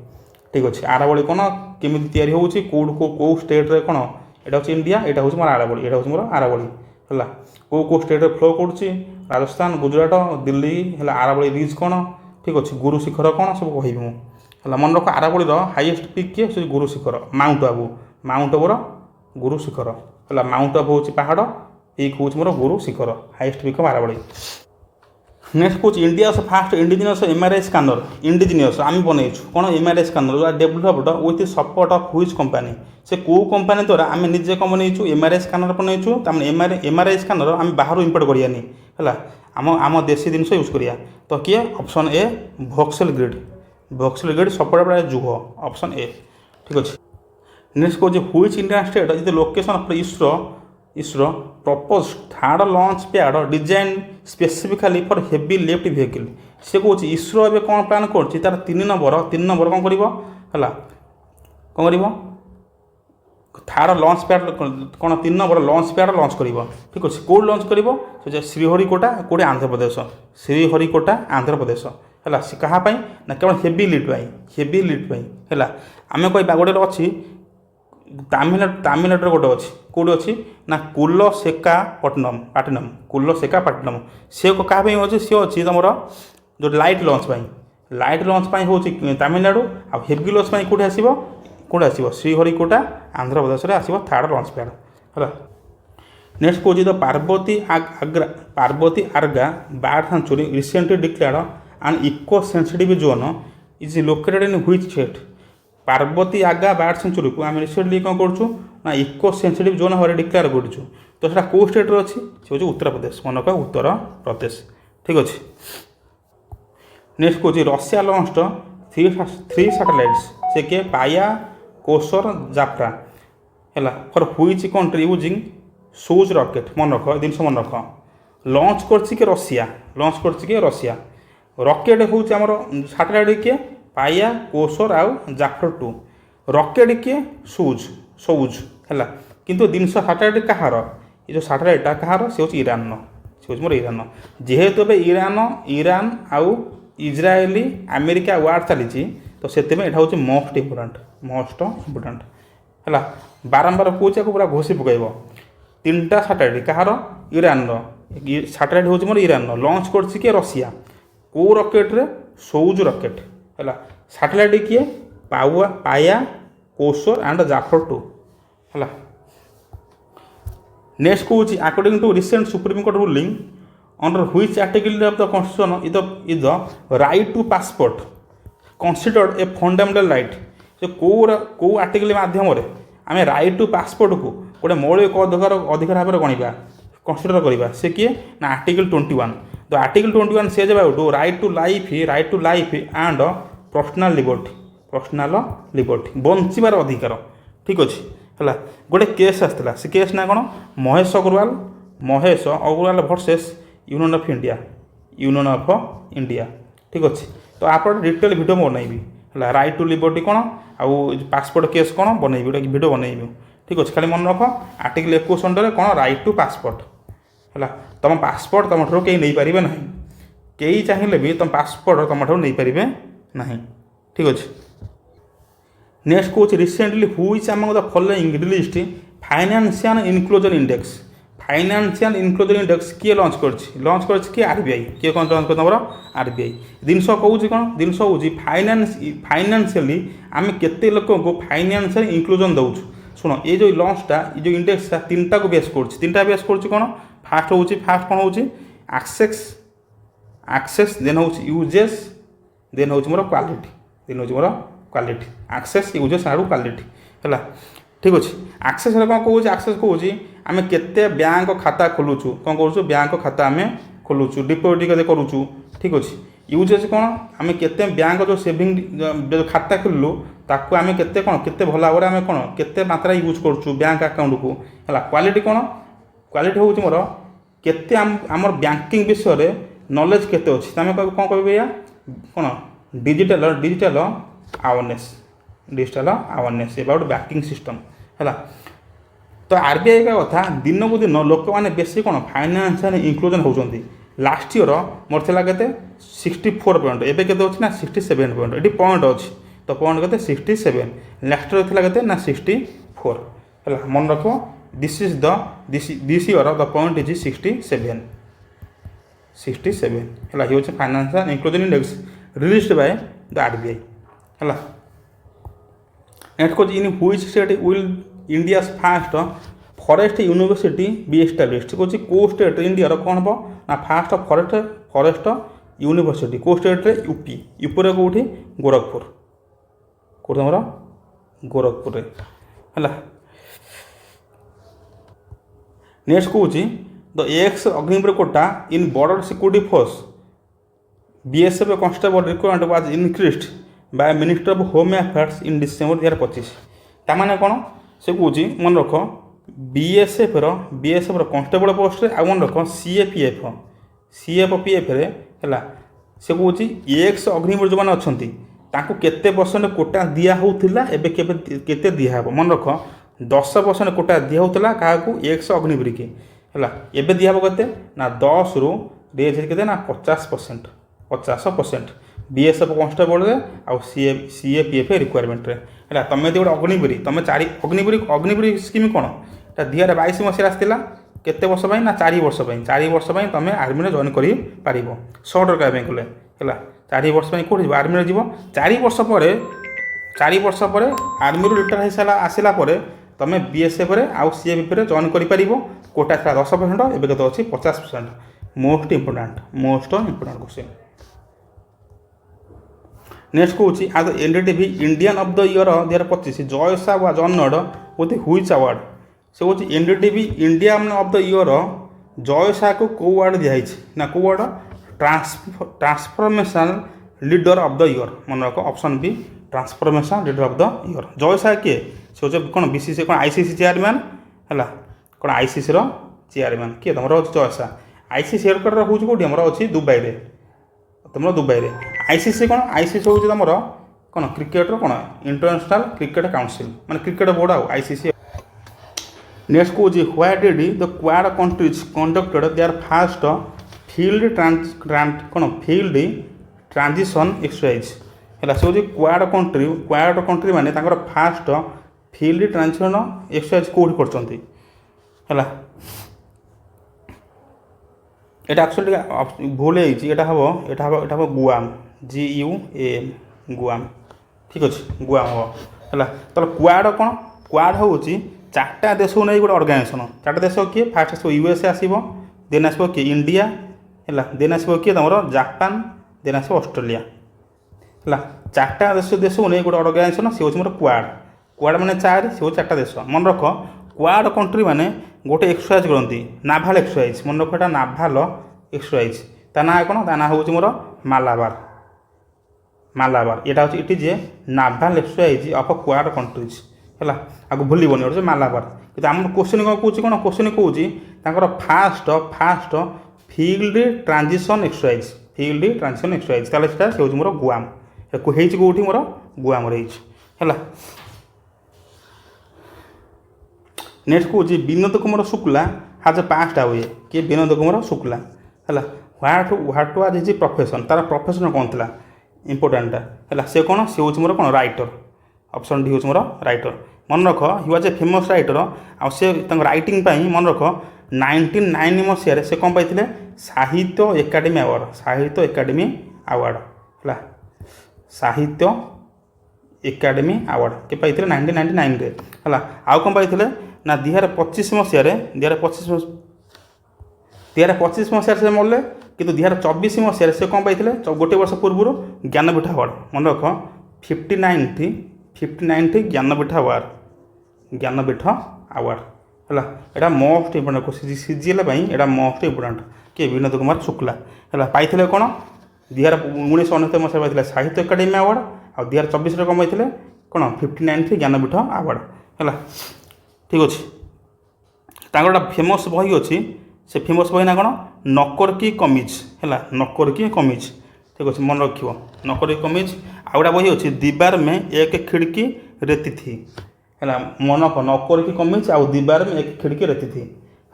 ଠିକ୍ ଅଛି। ଆରାବଳି କ'ଣ କେମିତି ତିଆରି ହେଉଛି, କେଉଁ ଷ୍ଟେଟ୍ରେ କ'ଣ? ଏଇଟା ହେଉଛି ଇଣ୍ଡିଆ, ଏଇଟା ହେଉଛି ମୋର ଆରାବଳି, ଏଇଟା ହେଉଛି ମୋର ଆରାବଳି ହେଲା। କେଉଁ ଷ୍ଟେଟ୍ରେ ଫ୍ଲୋ କରୁଛି? ରାଜସ୍ଥାନ, ଗୁଜୁରାଟ, ଦିଲ୍ଲୀ ହେଲା। ଆରାବଳି ରିଜ୍ କ'ଣ? ଠିକ୍ ଅଛି। ଗୁରୁ ଶିଖର କ'ଣ? ସବୁ କହିବି ମୁଁ ହେଲା। ମନେ ରଖ, ଆରାବଳିର ହାଇଏଷ୍ଟ ପିକ୍ କିଏ? ସେ ଗୁରୁ ଶିଖର, ମାଉଣ୍ଟ ଆବୁର ଗୁରୁ ଶିଖର ହେଲା। ମାଉଣ୍ଟ ଆବୁ ହେଉଛି ପାହାଡ଼, ପିକ୍ ହେଉଛି ମୋର ଗୁରୁ ଶିଖର, ହାଇଏଷ୍ଟ ପିକ୍ ଅଫ୍ ଆରାବଳି। ନେକ୍ସଟ କହୁଛି ଇଣ୍ଡିଆ's ଫାଷ୍ଟ ଇଣ୍ଡିଜିନିୟସ୍ MRI ସ୍କାନର। ଆମେ ବନେଇଛୁ କ'ଣ? MRI scanner developed with support of which company. ସେ କେଉଁ କମ୍ପାନୀ ଦ୍ୱାରା ଆମେ ନିଜେ କ'ଣ ବନେଇଛୁ? MRI scanner ବନେଇଛୁ। ତାମାନେ MRI ସ୍କାନର ଆମେ ବାହାରୁ ଇମ୍ପୋର୍ଟ କରିବାନି ହେଲା। ଆମ ଦେଶୀ ଜିନିଷ ୟୁଜ୍ କରିବା। ତ କିଏ? Option A, voxel grid support ପ୍ରାୟ ଯୁହ, ଅପସନ୍ ଏ। ଠିକ୍ ଅଛି। ନେକ୍ସଟ କହୁଛି which Indian state is the location of ISRO propose third launch pad design specifically for heavy lift vehicle. ସେ କହୁଛି ଇସ୍ରୋ ଏବେ କ'ଣ ପ୍ଲାନ୍ କରୁଛି? ତାର 3 ନମ୍ବର କ'ଣ କରିବ ହେଲା? କ'ଣ କରିବ? ଥାର୍ଡ଼ ଲଞ୍ଚ ପ୍ୟାଡ୍ କ'ଣ? 3 ନମ୍ବର ଲଞ୍ଚ ପ୍ୟାଡ୍ ଲଞ୍ଚ କରିବ। ଠିକ୍ ଅଛି। କେଉଁଠି ଲଞ୍ଚ କରିବ? ସେ ଶ୍ରୀହରିକୋଟା, କେଉଁଠି? ଆନ୍ଧ୍ରପ୍ରଦେଶ ହେଲା। ସେ କାହା ପାଇଁ? ନା କେବଳ ହେଭି ଲିଫ୍ଟ ପାଇଁ ହେଲା। ଆମେ କହିବା ଗୋଟେ ଅଛି ତାମିଲନାଡ଼ୁରେ ଗୋଟେ ଅଛି। କେଉଁଠି ଅଛି? ନା କୁଲଶେଖାପଟ୍ଟନମ୍। ସେ କାହା ପାଇଁ ଅଛି? ସେ ଅଛି ତୁମର ଯେଉଁ ଲାଇଟ୍ ଲଞ୍ଚ ପାଇଁ ହେଉଛି ତାମିଲନାଡ଼ୁ। ଆଉ ହେଭି ଲଞ୍ଚ ପାଇଁ କେଉଁଠି ଆସିବ? ଶ୍ରୀହରିକୋଟା, ଆନ୍ଧ୍ରପ୍ରଦେଶରେ ଆସିବ ଥାର୍ଡ଼ ଲଞ୍ଚ ପ୍ୟାଡ୍ ହେଲା। ନେକ୍ସଟ କହୁଛି the Parvati Arga bird sanctuary recently declared and eco sensitive zone is located in which state. Parvati Arga bird ସେଞ୍ଚୁରୀକୁ ଆମେ ରିସେଣ୍ଟଲି କ'ଣ କରୁଛୁ? ନା ଇକୋ ସେନ୍ସିଟିଭ୍ ଜୋନ୍ ଭାବରେ ଡିକ୍ଲେୟାର କରୁଛୁ। ତ ସେଇଟା କେଉଁ ଷ୍ଟେଟ୍ରେ ଅଛି? ସେ ହେଉଛି ଉତ୍ତରପ୍ରଦେଶ। ମନେ ରଖ, ଉତ୍ତରପ୍ରଦେଶ। ଠିକ୍ ଅଛି। ନେକ୍ସଟ କହୁଛି ରଷିଆ ଲଞ୍ଚ 3 ସାଟେଲାଇଟ୍ସ। ସେ କିଏ? ପାୟା, କୋସର, ଜାଫ୍ରା ହେଲା। For which country using shoes rocket. ମନେ ରଖ, ଜିନିଷ ମନେ ରଖ। ଲଞ୍ଚ କରିଛି କି ରଷିଆ। ରକେଟ୍ ହେଉଛି ଆମର ସାଟେଲାଇଟ୍ କିଏ? ପାୟା, କୋସର ଆଉ ଜାଫ୍ରା 2। ରକେଟ୍ କିଏ? ସୌଜ ହେଲା। କିନ୍ତୁ ଜିନିଷ ସାଟେଲାଇଟ୍ କାହାର? ଏ ଯେଉଁ ସାଟେଲାଇଟ୍ଟା କାହାର? ସେ ହେଉଛି ଇରାନର। ମୋର ଇରାନ। ଯେହେତୁ ଏବେ ଇରାନ ଆଉ ଇସ୍ରାଏଲି ଆମେରିକା ୱାର୍ ଚାଲିଛି, ତ ସେଥିପାଇଁ ଏଇଟା ହେଉଛି ମୋଷ୍ଟ ଇମ୍ପୋର୍ଟାଣ୍ଟ ହେଲା। ବାରମ୍ବାର କହୁଛି, ଆକୁ ପୁରା ଘୋଷି ପକାଇବ। 3ଟା ସାଟେଲାଇଟ୍ କାହାର? ଇରାନର। ସାଟେଲାଇଟ୍ ହେଉଛି ମୋର ଇରାନର। ଲଞ୍ଚ କରିଛି କିଏ? ରଷିଆ। କେଉଁ ରକେଟ୍ରେ? ସୌଜ ରକେଟ୍ है सैटेलाइट किए पाया कोसर एंड जाफर 2 है नेक्स्ट कौन according to recent supreme court ruling under which article of the constitution is the right to passport considered a fundamental right से कौ आर्टिकल माध्यम आम राइट टू पासपोर्ट को गोटे मौलिक अधिकार भाव गणवा कंसीडर करवा से किए ना article 21 the article 21 says about right to life and personal liberty बंचार अधिकार ठीक अच्छे है गोटे केस आसाला से केस ना कौन Mahesh Agarwal versus union of India ठीक अच्छे तो आप डिटेल वीडियो बनइबी है राइट टू लिबर्टी कौन आउ पासपोर्ट केस कौन बनइबी गोटे वीडियो बनइबी ठीक अच्छे खाली मन रख आर्टिकल 21 अंडर कौन राइट टू पासपोर्ट है तुम पासपोर्ट तुम ठार कहीं नहीं पारे ना कई चाहिए भी तुम पासपोर्ट तुम ठार नहीं पारे ना ठीक अच्छे नेक्स्ट कौन रिसेंटली हुईज आम the following release financial inclusion index किए लॉन्च कर किए आरबीआई किए कौन लॉन्च कर तुम आरबीआई जिनस कौन कौन जिनस हूँ फाइनेंशियली आम केते लोक को फाइनेंशियल इनक्लूजन दौचु शुण ये जो लॉन्चटा ये जो इंडेक्सटा तीनटा को बेस कर कौन फास्ट कौन हूँ एक्सेस देन हूँ यूजेस देन हूँ मोर क्वालिटी एक्सेस यूजेस आड़ क्वालिटी है ठीक अच्छे एक्सेस कौन कौन एक्सेस कौन आम केते बैंक खाता खोलुचु कौन करूँ बैंक खाता आम खोलुचु डिपोजिट केते करूचु ठीक अच्छे यूजेस कौन आम केते बैंक जो सेविंग जो खाता खोलु ताकू आम केते कौन केते भल भाव आम कौन केते मात्रा यूज करूँ बैंक अकाउंट को है क्वालिटी कौन क्वालिटी हूँ मोर केते आमर बैंकिंग विषय नॉलेज केते अच्छी आम कौन कह भैया कौन digital awareness about banking system है तो आरबीआई का कथा दिन को दिन लोक मैंने बेसी कौन फाइनेंशियल इंक्लूजन होती लास्ट ईयर मोर थी के 64 पॉइंट एवं के ना 67 पॉइंट ये पॉइंट अच्छी तो पॉइंट के 67 लास्ट ईयर थी ना 64 है मन रख this year the point is 67 है ये financial inclusion index released by the RBI है नेक्स्ट कौन in which state will India first forest university be established कौन कौ स्टेट इंडिया कौन हम ना फास्ट फॉरेस्ट यूनिवर्सिटी कौ स्टेट यूपी यूपी कौटी गोरखपुर कौन तुम गोरखपुर है नेक्स्ट कौन the ex Agniveer quota in border security force BSF constable requirement was increased by minister of home affairs in December 2025 ताने कौन से कौन मन रख बीएसएफ कांस्टेबल पोस्ट आ मन रख सीएफपीएफ है से कौन एक्स अग्निवीर जो मैंने अच्छा केते परसेंट कोटा दिया होता केते दिया मन रख 10% कोटा दिया होता क्या एक्स अग्निवीर के है एवं दिहब के ना 10 रु रेज के ना 50% बीएसएफ कांस्टेबल आउ सीएपीएफ रिक्वायरमेंट है तुम ये गोटे अग्निवीर तुम चार अग्निवीर स्कीम कौन 2022 मसीह आसाला केते वर्ष ना 4 वर्ष 4 वर्ष तुम आर्मी जॉइन कर सर्ट रखा कले है 4 वर्ष कौट जी आर्मी जीव 4 वर्ष पर आर्मी रिटायर हो आसला तुम बीएसएफ आउ सीएपीएफ जॉइन कर कोटा था 10% एवं केते अच्छी 50% मोस्ट इंपोर्टाट क्वेश्चन नेक्स्ट कौन आज NDTV Indian of the year 2025 Jay Shah was honoured with which award से कौन NDTV Indian of the year Jay Shah को कौ अवार्ड दिखाई ना कौ award transformation leader of the year मन रख option B transformation leader of the year Jay Shah किए से हूँ कौन बीसीसी कौन आईसीसी चेयरमैन है कौन आईसीसी चेयरमैन किए तुम जय शाह आईसीसी हेडक्वार्टर हूँ कौटी आमर अच्छी दुबई में तुम दुबई में आईसीसी कौन आईसीसी हूँ तुम कौन क्रिकेटर कौन इंटरनेशनल क्रिकेट काउंसिल मान क्रिकेट बोर्ड आउ आईसीसी नेक्स्ट कौन what did the quad countries conducted their first field कौन फील्ड ट्रांजिशन एक्सरसाइज है से हूँ क्वाड कंट्री माने फास्ट फील्ड ट्रांजिशन एक्सरसाइज कौट कर एक्चुअली भूल हम गुआम GUAM गुआम ठीक अच्छे गुआम हम है तो क्वाड कौन क्वाड हूँ चार्टा देश को नहीं गोटे अर्गानाइजेसन चार्टा देश किए फास्ट आसो यूएसए आसो देन आसो किए इंडिया है देन आसो किए तुम जापान देन आसो ऑस्ट्रेलिया है चार्टा देश को नहीं गोटे अर्गानाइजेसन सी हूँ मोर क्वाड क्वाड मैंने 4 सी हूँ 4टा देश मन रख क्वाड कंट्री मैंने गोटे एक्सरसाइज करती नाभाल एक्सरसाइज मन रख एटा नाभाल एक्सरसाइज ता ना कौन ता ना हूँ मोर मालाबार मालाबार यहाँ हूँ it is a naval exercise of quad countries है आपको भूलबनी गोटे मालाबार कि आम क्वेश्चन कौन question Kaur fast fast field transition exercise field transition exercise ताले से हूँ मोर गुआम होती मोर गुआम है नेक्स्ट कौन विनोद कुमार शुक्ला हाज पास्ट हुए किए विनोद कुमार शुक्ला है ह्वाट वाज हिज प्रोफेशन तार प्रोफेशन कौन था इंपोर्टाटा है सी कौन सी हूँ मोर कौन राइटर ऑप्शन डी हूँ मोर राइटर मन रख he was a famous writer आउ राइटिंग मन रख 1999 मसीह से कौन पाई साहित्य एकाडेमी अवार्ड साहित्य एकाडेमी अवार्ड है साहित्य एकाडेमी अवार्ड के पाई 1999 है आउ कौन पाई ना 2025 मसीह 2025 मसीह से मरले कि 2024 मसीह से कौन पाई गोटे वर्ष पूर्व ज्ञानपीठ अवार्ड मन रख 59 ज्ञानपीठ अवार्ड है यहाँ मोस्ट इम्पोर्टाट सीजीएल यहाँ मोस्ट इम्पोर्टाट किए विनोद कुमार शुक्ला है पाई कौन 1969 मसीह पाई साहित्य एकाडेमी अवार्ड आ 2024 कौन पाई कौन 59 ज्ञानपीठ अवार्ड है ठीक अच्छे गोटे फेमस बही अच्छी से फेमस बही ना कौन नकर की कमीज है नकर की कमीज ठीक अच्छे मन रख नकर की कमीज आ गोटा बही अच्छी दीवार में एक खिड़की रेती थी है मन रख नकर की कमीज आ दीवार में एक खिड़की रेती थी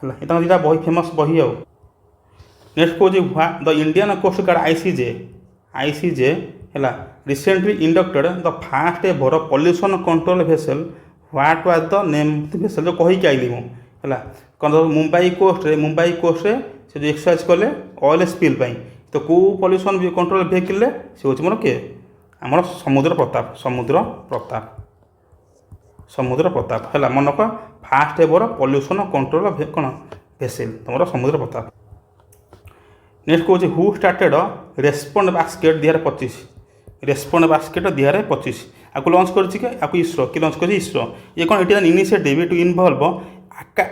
है ये दुटा बही फेमस बही आ नेक्स्ट कौन the Indian coast guard ICG है recently inducted the first ever pollution control vessel what was the name vessel जो कहीकि आइली है कौन मुंबई कोस्ट से जो एक्सरसाइज कले ऑयल स्पिल तो कौ पॉल्यूशन कंट्रोल भेहिकल से हूँ मोर किए आम समुद्र प्रताप है मन रख फास्ट एवर पॉल्यूशन कंट्रोल कौन भेसेल तुम समुद्र प्रताप नेक्स्ट कौन who started respond basket 2025 respond basket 2025 आपको लॉन्च कर इसरो कि लॉन्च कर इसरो ये कौन it is an initiative to involve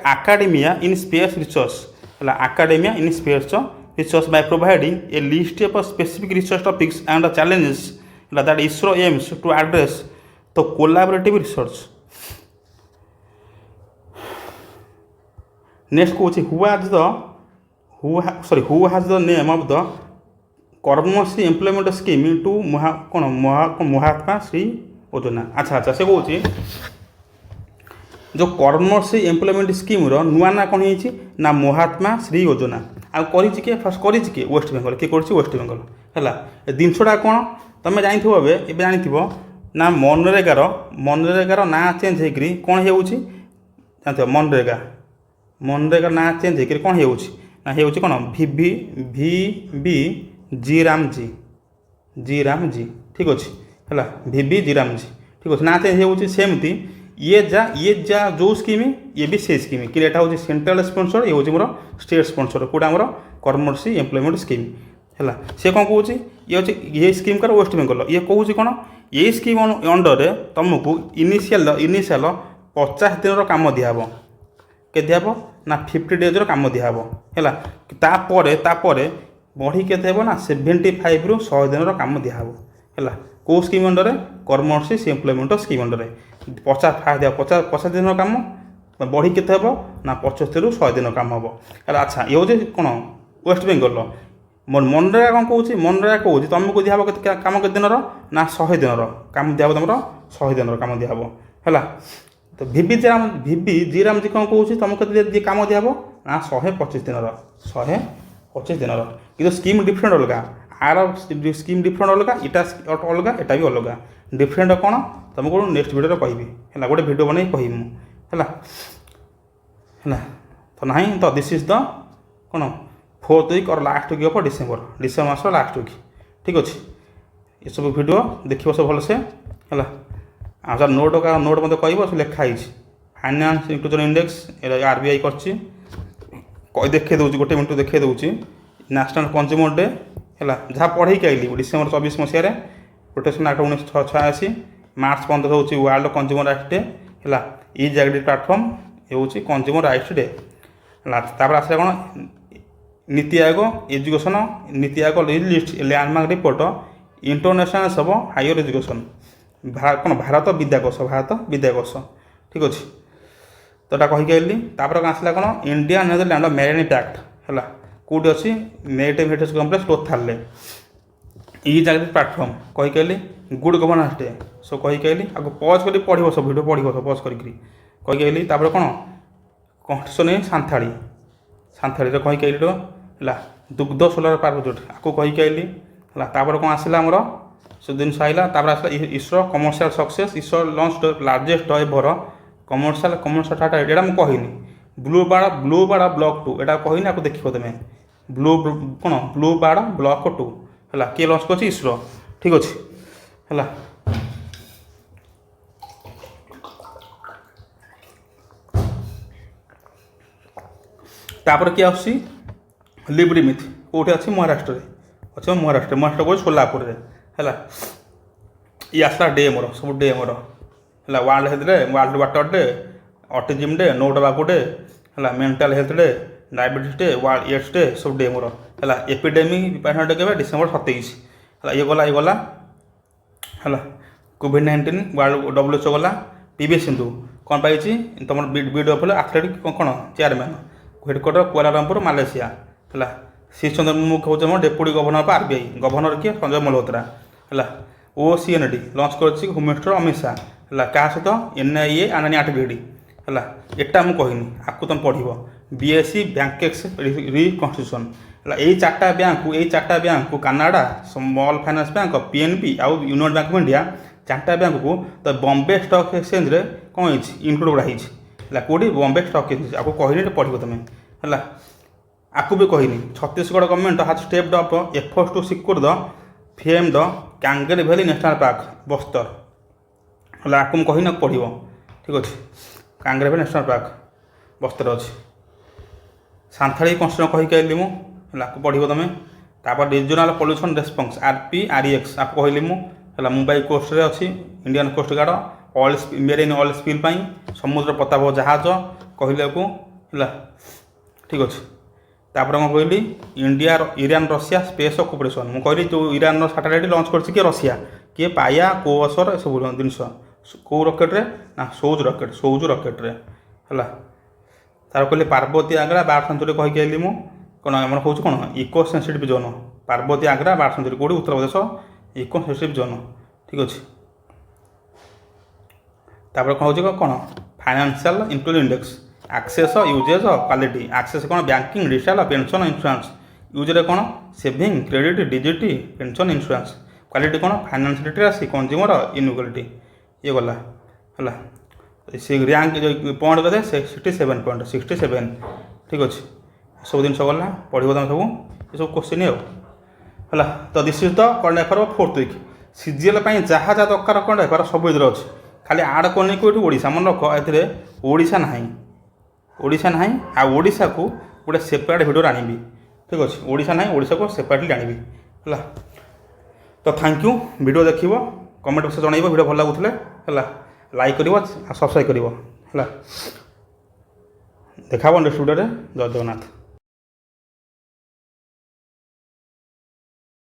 academia in space research academia in space research by providing a list of specific research topics and challenges that ISRO aims to address the collaborative research. Next question who has the name of the Karmashree employment scheme to Mahatma Shri योजना अच्छा से कौन जो Karmashree employment scheme नुआ ना कौन ना महात्मा श्री योजना आगे फर्स्ट कर वेस्ट बेंगल किए कर वेस्ट बेंगल है जिनसा कौन तुम जानी ए जानी ना मनरेगार ना चेंज होकर कौन हो जानते मनरेगा ना चेंज होकर कौन हो कौन वी जी राम जी ठीक अच्छे है वी जी राम जी ठीक अच्छे ना चेंज हो सेमती ये जा जो स्कीम ये भी से स्कीम कि यहाँ हूँ सेंट्रल स्पॉन्सर ये हूँ मोर स्टेट स्पॉन्सर कौटा मोर कर्मश्री एम्प्लॉयमेंट स्कीम है सी कौन कौन ये हूँ ये स्कीम कर वेस्ट बेंगल ये कहूँ कौन ये स्कीम अंडर तुमको इनिशियल 50 दिन कम दिहब के दिहब ना 50 डेज कम दिहब है बढ़ी के ना 75 रु 100 दिन कम दिहब है कौ scheme under Karmashree employment scheme under 50 दिन कम बढ़ी के ना 75 रु 100 दिन कम हम अच्छा ये हूँ कौन वेस्ट बेंगल मनरेगा कौन कौन मनरेगा कौन तुमको दिहब कम के दिन ना 100 दिन कम दिहब तुम 100 दिन कम दिहब है तो वी जी राम जी कौन कौन तुमको कम दिहब ना 125 दिन 125 दिन कि स्कीम डिफरेंट अलग आर स्कीम डिफरेंट अलग इटा अलग एटा भी अलग डिफरेंट कौन तुमको नेक्स्ट वीडियो कहि है गोटे वीडियो बन कह तो ना तो दिस इज द कौन 4th वीक और लास्ट वीक ऑफ डिसेम्बर मास लास्ट वीक ठीक अच्छे ଏସବୁ ଭିଡ଼ିଓ ଦେଖିବ ସବୁ ଭଲସେ ହେଲା। ଆଉ ସାର୍ ନୋଟ୍ ମୋତେ କହିବ ସବୁ ଲେଖା ହେଇଛି। ଫାଇନାନ୍ସ ଇନକ୍ଲୁଜନ୍ ଇଣ୍ଡେକ୍ସ RBI କରିଛି, ଦେଖାଇ ଦେଉଛି, ଗୋଟେ ମିନିଟ୍ ଦେଖାଇ ଦେଉଛି। ନ୍ୟାସନାଲ୍ କନଜ୍ୟୁମର ଡେ ହେଲା, ଯାହା ପଢ଼େଇକି ଆଇଲି ଡିସେମ୍ବର 24 ମସିହାରେ ପ୍ରୋଟେକ୍ସନ୍ ଆକ୍ଟ 1986। ମାର୍ଚ୍ଚ 15 ହେଉଛି ୱାର୍ଲଡ଼ କନଜ୍ୟୁମର ରାଇଟ୍ସ ଡେ ହେଲା। ଇଜ୍ ଆଗ୍ରି ପ୍ଲାଟଫର୍ମ ହେଉଛି କନଜ୍ୟୁମର ରାଇଟ୍ସ ଡେ ହେଲା। ତାପରେ ଆସିଲା କ'ଣ, NITI Aayog education, NITI Aayog list landmark report international ସବ ହାଇୟର ଏଜୁକେସନ୍, କ'ଣ ଭାରତ ବିଦ୍ୟାକୋଷ ଠିକ୍ ଅଛି। ତ ଏଇଟା କହିକି ଆଇଲି। ତାପରେ କ'ଣ ଆସିଲା, କ'ଣ ଇଣ୍ଡିଆ ନେଦରଲ୍ୟାଣ୍ଡ ମ୍ୟାରିନ୍ ପ୍ୟାକ୍ଟ ହେଲା, କେଉଁଠି ଅଛି, ନେଗେଟିଭ୍ ହେରିଟେଜ୍ କମ୍ପ୍ଲେକ୍ସ ଲୋଥାଲେ। ଇଜ୍ ଆଗ୍ରି ପ୍ଲାଟଫର୍ମ କହିକି ଆଇଲି। ଗୁଡ୍ ଗଭର୍ନାନ୍ସ ଡେ ସବୁ କହିକି ଆଇଲି। ଆଗ ପଜ୍ କରି ପଢ଼ିବ, ସବୁ ଭିଡ଼ିଓ ପଢ଼ିବ, ସବୁ ପଜ୍ କରିକି କହିକି ଆଇଲି। ତାପରେ କ'ଣ କନଷ୍ଟିଟ୍ୟୁସନ୍ ଇନ୍ ସାନ୍ଥାଳୀରେ କହିକି ଆଇଲି ହେଲା। ଦୁଗ୍ଧ ସୋଲାର ପାୱାର ପ୍ରୋଜେକ୍ଟ ଆକୁ କହିକି ଆଇଲି ହେଲା। ତାପରେ କ'ଣ ଆସିଲା, ଆମର ସବୁ ଜିନିଷ ଆଇଲା। ତାପରେ ଆସିଲା ISRO commercial success, ISRO launch largest ever commercial ଟାଟା, ଏଇଟା ମୁଁ କହିନି। ବ୍ଲୁ ବାର୍ଡ଼ ବ୍ଲକ୍ 2 ଏଇଟା କହିନି, ଆକୁ ଦେଖିବ ତୁମେ। ବ୍ଲୁ ବାର୍ଡ଼ ବ୍ଲକ୍ 2 ହେଲା, କିଏ ଲଞ୍ଚ କରିଛି, ଇସ୍ରୋ ଠିକ୍ ଅଛି ହେଲା। ତାପରେ କିଏ ଆସୁଛି, ଲିବ୍ରି ମିଥ୍ କେଉଁଠି ଅଛି, ମହାରାଷ୍ଟ୍ରରେ ଅଛି, ମହାରାଷ୍ଟ୍ର କହୁଛି ସୋଲାପୁରରେ ହେଲା। ଇଏ ଆସିଲା ଡେ ମୋର, ସବୁ ଡେ ମୋର ହେଲା। World health day, world water day, autism day, no tobacco day ହେଲା, mental health day, diabetes day, world AIDS day, ସବୁ ଡେ ମୋର ହେଲା। ଏପିଡେମିକ୍ ପ୍ରିପାରେସନ୍ ଡେ କେବେ, ଡିସେମ୍ବର 27 ହେଲା। ଇଏ ଗଲା ହେଲା। କୋଭିଡ୍-19 WHO ଗଲା। PV ସିନ୍ଧୁ କ'ଣ ପାଇଛି, ତୁମର BWF ଆଥଲେଟିକ୍ କ'ଣ ଚେୟାରମ୍ୟାନ୍, ହେଡ଼କ୍ୱାର୍ଟର କୁଆଲାଲମ୍ପୁର ମାଲେସିଆ ହେଲା। ଶ୍ରୀ ଚନ୍ଦ୍ର ମୁର୍ମୁ ହେଉଛି ଆମର deputy governor of RBI, governor କିଏ, ସଞ୍ଜୟ ମଲ୍ହୋତ୍ରା ହେଲା। OCND ଲଞ୍ଚ କରିଛି ହୋମ୍ ମିନିଷ୍ଟର ଅମିତ ଶାହା ହେଲା। କାହା ସହିତ, NIA ଆଣ୍ଡ ATVD ହେଲା। ଏଟା ମୁଁ କହିନି, ଆକୁ ତୁମେ ପଢ଼ିବ। BSc ବ୍ୟାଙ୍କସ୍ ରିକନଷ୍ଟ୍ରକ୍ସନ୍ ହେଲା। ଏଇ ଚାରିଟା ବ୍ୟାଙ୍କକୁ Canada, small finance bank, PNB ଆଉ ୟୁନିୟନ୍ ବ୍ୟାଙ୍କ ଅଫ୍ ଇଣ୍ଡିଆ, ଚାରିଟା ବ୍ୟାଙ୍କକୁ ତ ବମ୍ବେ ଷ୍ଟକ୍ ଏକ୍ସଚେଞ୍ଜରେ କ'ଣ ହେଇଛି, ଇନକ୍ଲୁଡ଼ କରାହେଇଛି ହେଲା। କେଉଁଠି, ବମ୍ବେ ଷ୍ଟକ୍ ଏକ୍ସଚେଞ୍ଜ। ଆକୁ କହିନି, ପଢ଼ିବ ତୁମେ ହେଲା। ଆକୁ ବି କହିନି, Chhattisgarh government has stepped up efforts to secure the famed Kanger valley national park Bastar ହେଲା। ଆକୁ ମୁଁ କହିନି, ପଢ଼ିବ ଠିକ୍ ଅଛି। Kanger valley national park Bastar ଅଛି। ସାନ୍ଥାଳୀ କନଷ୍ଟିଟ୍ୟୁସନ୍ କହିକି ଆଇଲି ମୁଁ ହେଲା, ଆକୁ ପଢ଼ିବ ତୁମେ। ତାପରେ ରିଜନାଲ୍ ପଲ୍ୟୁସନ୍ ରେସ୍ପନ୍ସ RPREX ଆକୁ କହିଲି ମୁଁ ହେଲା। ମୁମ୍ବାଇ କୋଷ୍ଟରେ ଅଛି, Indian coast guard, marine oil spill ପାଇଁ ସମୁଦ୍ର ପତାପ ଜାହାଜ କହିଲାକୁ ହେଲା ଠିକ୍ ଅଛି। ତାପରେ କ'ଣ କହିଲି, ଇରାନ୍ ରଷିଆ ସ୍ପେସ୍ କୋପରେସନ୍, ମୁଁ କହିଲି ଯେଉଁ ଇରାନ୍ର ସାଟାଲାଇଟ୍ ଲଞ୍ଚ କରିଛି କିଏ, ରଷିଆ, କିଏ ପାୟା କୋଅସର, ଏସବୁ ଜିନିଷ କେଉଁ ରକେଟ୍ରେ ନା, ସୌଜ ରକେଟ୍ରେ ହେଲା। ତାପରେ କହିଲି ପାର୍ବତୀ ଆଗ୍ରା ବାର୍ଡ଼ ସେଞ୍ଚୁରୀ କହିକି ଆଇଲି ମୁଁ। କ'ଣ ଆମର ହେଉଛି, କ'ଣ eco sensitive zone, Parvati Agra bird sanctuary କେଉଁଠି, ଉତ୍ତରପ୍ରଦେଶ, ଇକୋ ସେନ୍ସିଟିଭ୍ ଜୋନ୍ ଠିକ୍ ଅଛି। ତାପରେ କ'ଣ ହେଉଛି, କ'ଣ financial inclusion index, access, usage, quality. Access କ'ଣ, ବ୍ୟାଙ୍କିଂ, ଡିଜିଟାଲ, ପେନ୍ସନ୍, ଇନ୍ସୁରାନ୍ସ। ୟୁଜ୍ରେ କ'ଣ, saving, credit, digital, pension, insurance. Quality କ'ଣ, ଫାଇନାନ୍ସ ଲିଟରାସି, କନଜ୍ୟୁମର ଇନଇକ୍ୱାଲିଟି। ଇଏ ଗଲା ହେଲା। ସେ ର୍ୟାଙ୍କ ପଏଣ୍ଟ କେତେ, 67 ଠିକ୍ ଅଛି। ସବୁ ଜିନିଷ ଗଲା, ପଢ଼ିବ ତୁମେ ସବୁ, ଏସବୁ କୋଶ୍ଚିନ୍ ଆଉ ହେଲା। ତ this is the current affair of 4th week. CGL ପାଇଁ ଯାହା ଦରକାର କରେଣ୍ଟ ଆଫେୟାର ସବୁ ଏଥିରେ ଅଛି। ଖାଲି ଆଡ଼ କରିନି କେଉଁଠି, ଓଡ଼ିଶା ମନେ ରଖ, ଏଥିରେ ଓଡ଼ିଶା ନାହିଁ। ଆଉ ଓଡ଼ିଶାକୁ ଗୋଟେ ସେପାରେଟ୍ ଭିଡ଼ିଓରେ ଆଣିବି ଠିକ୍ ଅଛି। ଓଡ଼ିଶା ନାହିଁ, ଓଡ଼ିଶାକୁ ସେପାରେଟଲି ଆଣିବି ହେଲା। ତ ଥ୍ୟାଙ୍କ ୟୁ। ଭିଡ଼ିଓ ଦେଖିବ, କମେଣ୍ଟ ବକ୍ସରେ ଜଣାଇବ ଭିଡ଼ିଓ ଭଲ ଲାଗୁଥିଲେ ହେଲା। ଲାଇକ୍ କରିବ, ସବସ୍କ୍ରାଇବ୍ କରିବ ହେଲା। ଦେଖାବ ନେକ୍ସଟ ଭିଡ଼ିଓରେ। ଜୟ ଜଗନ୍ନାଥ।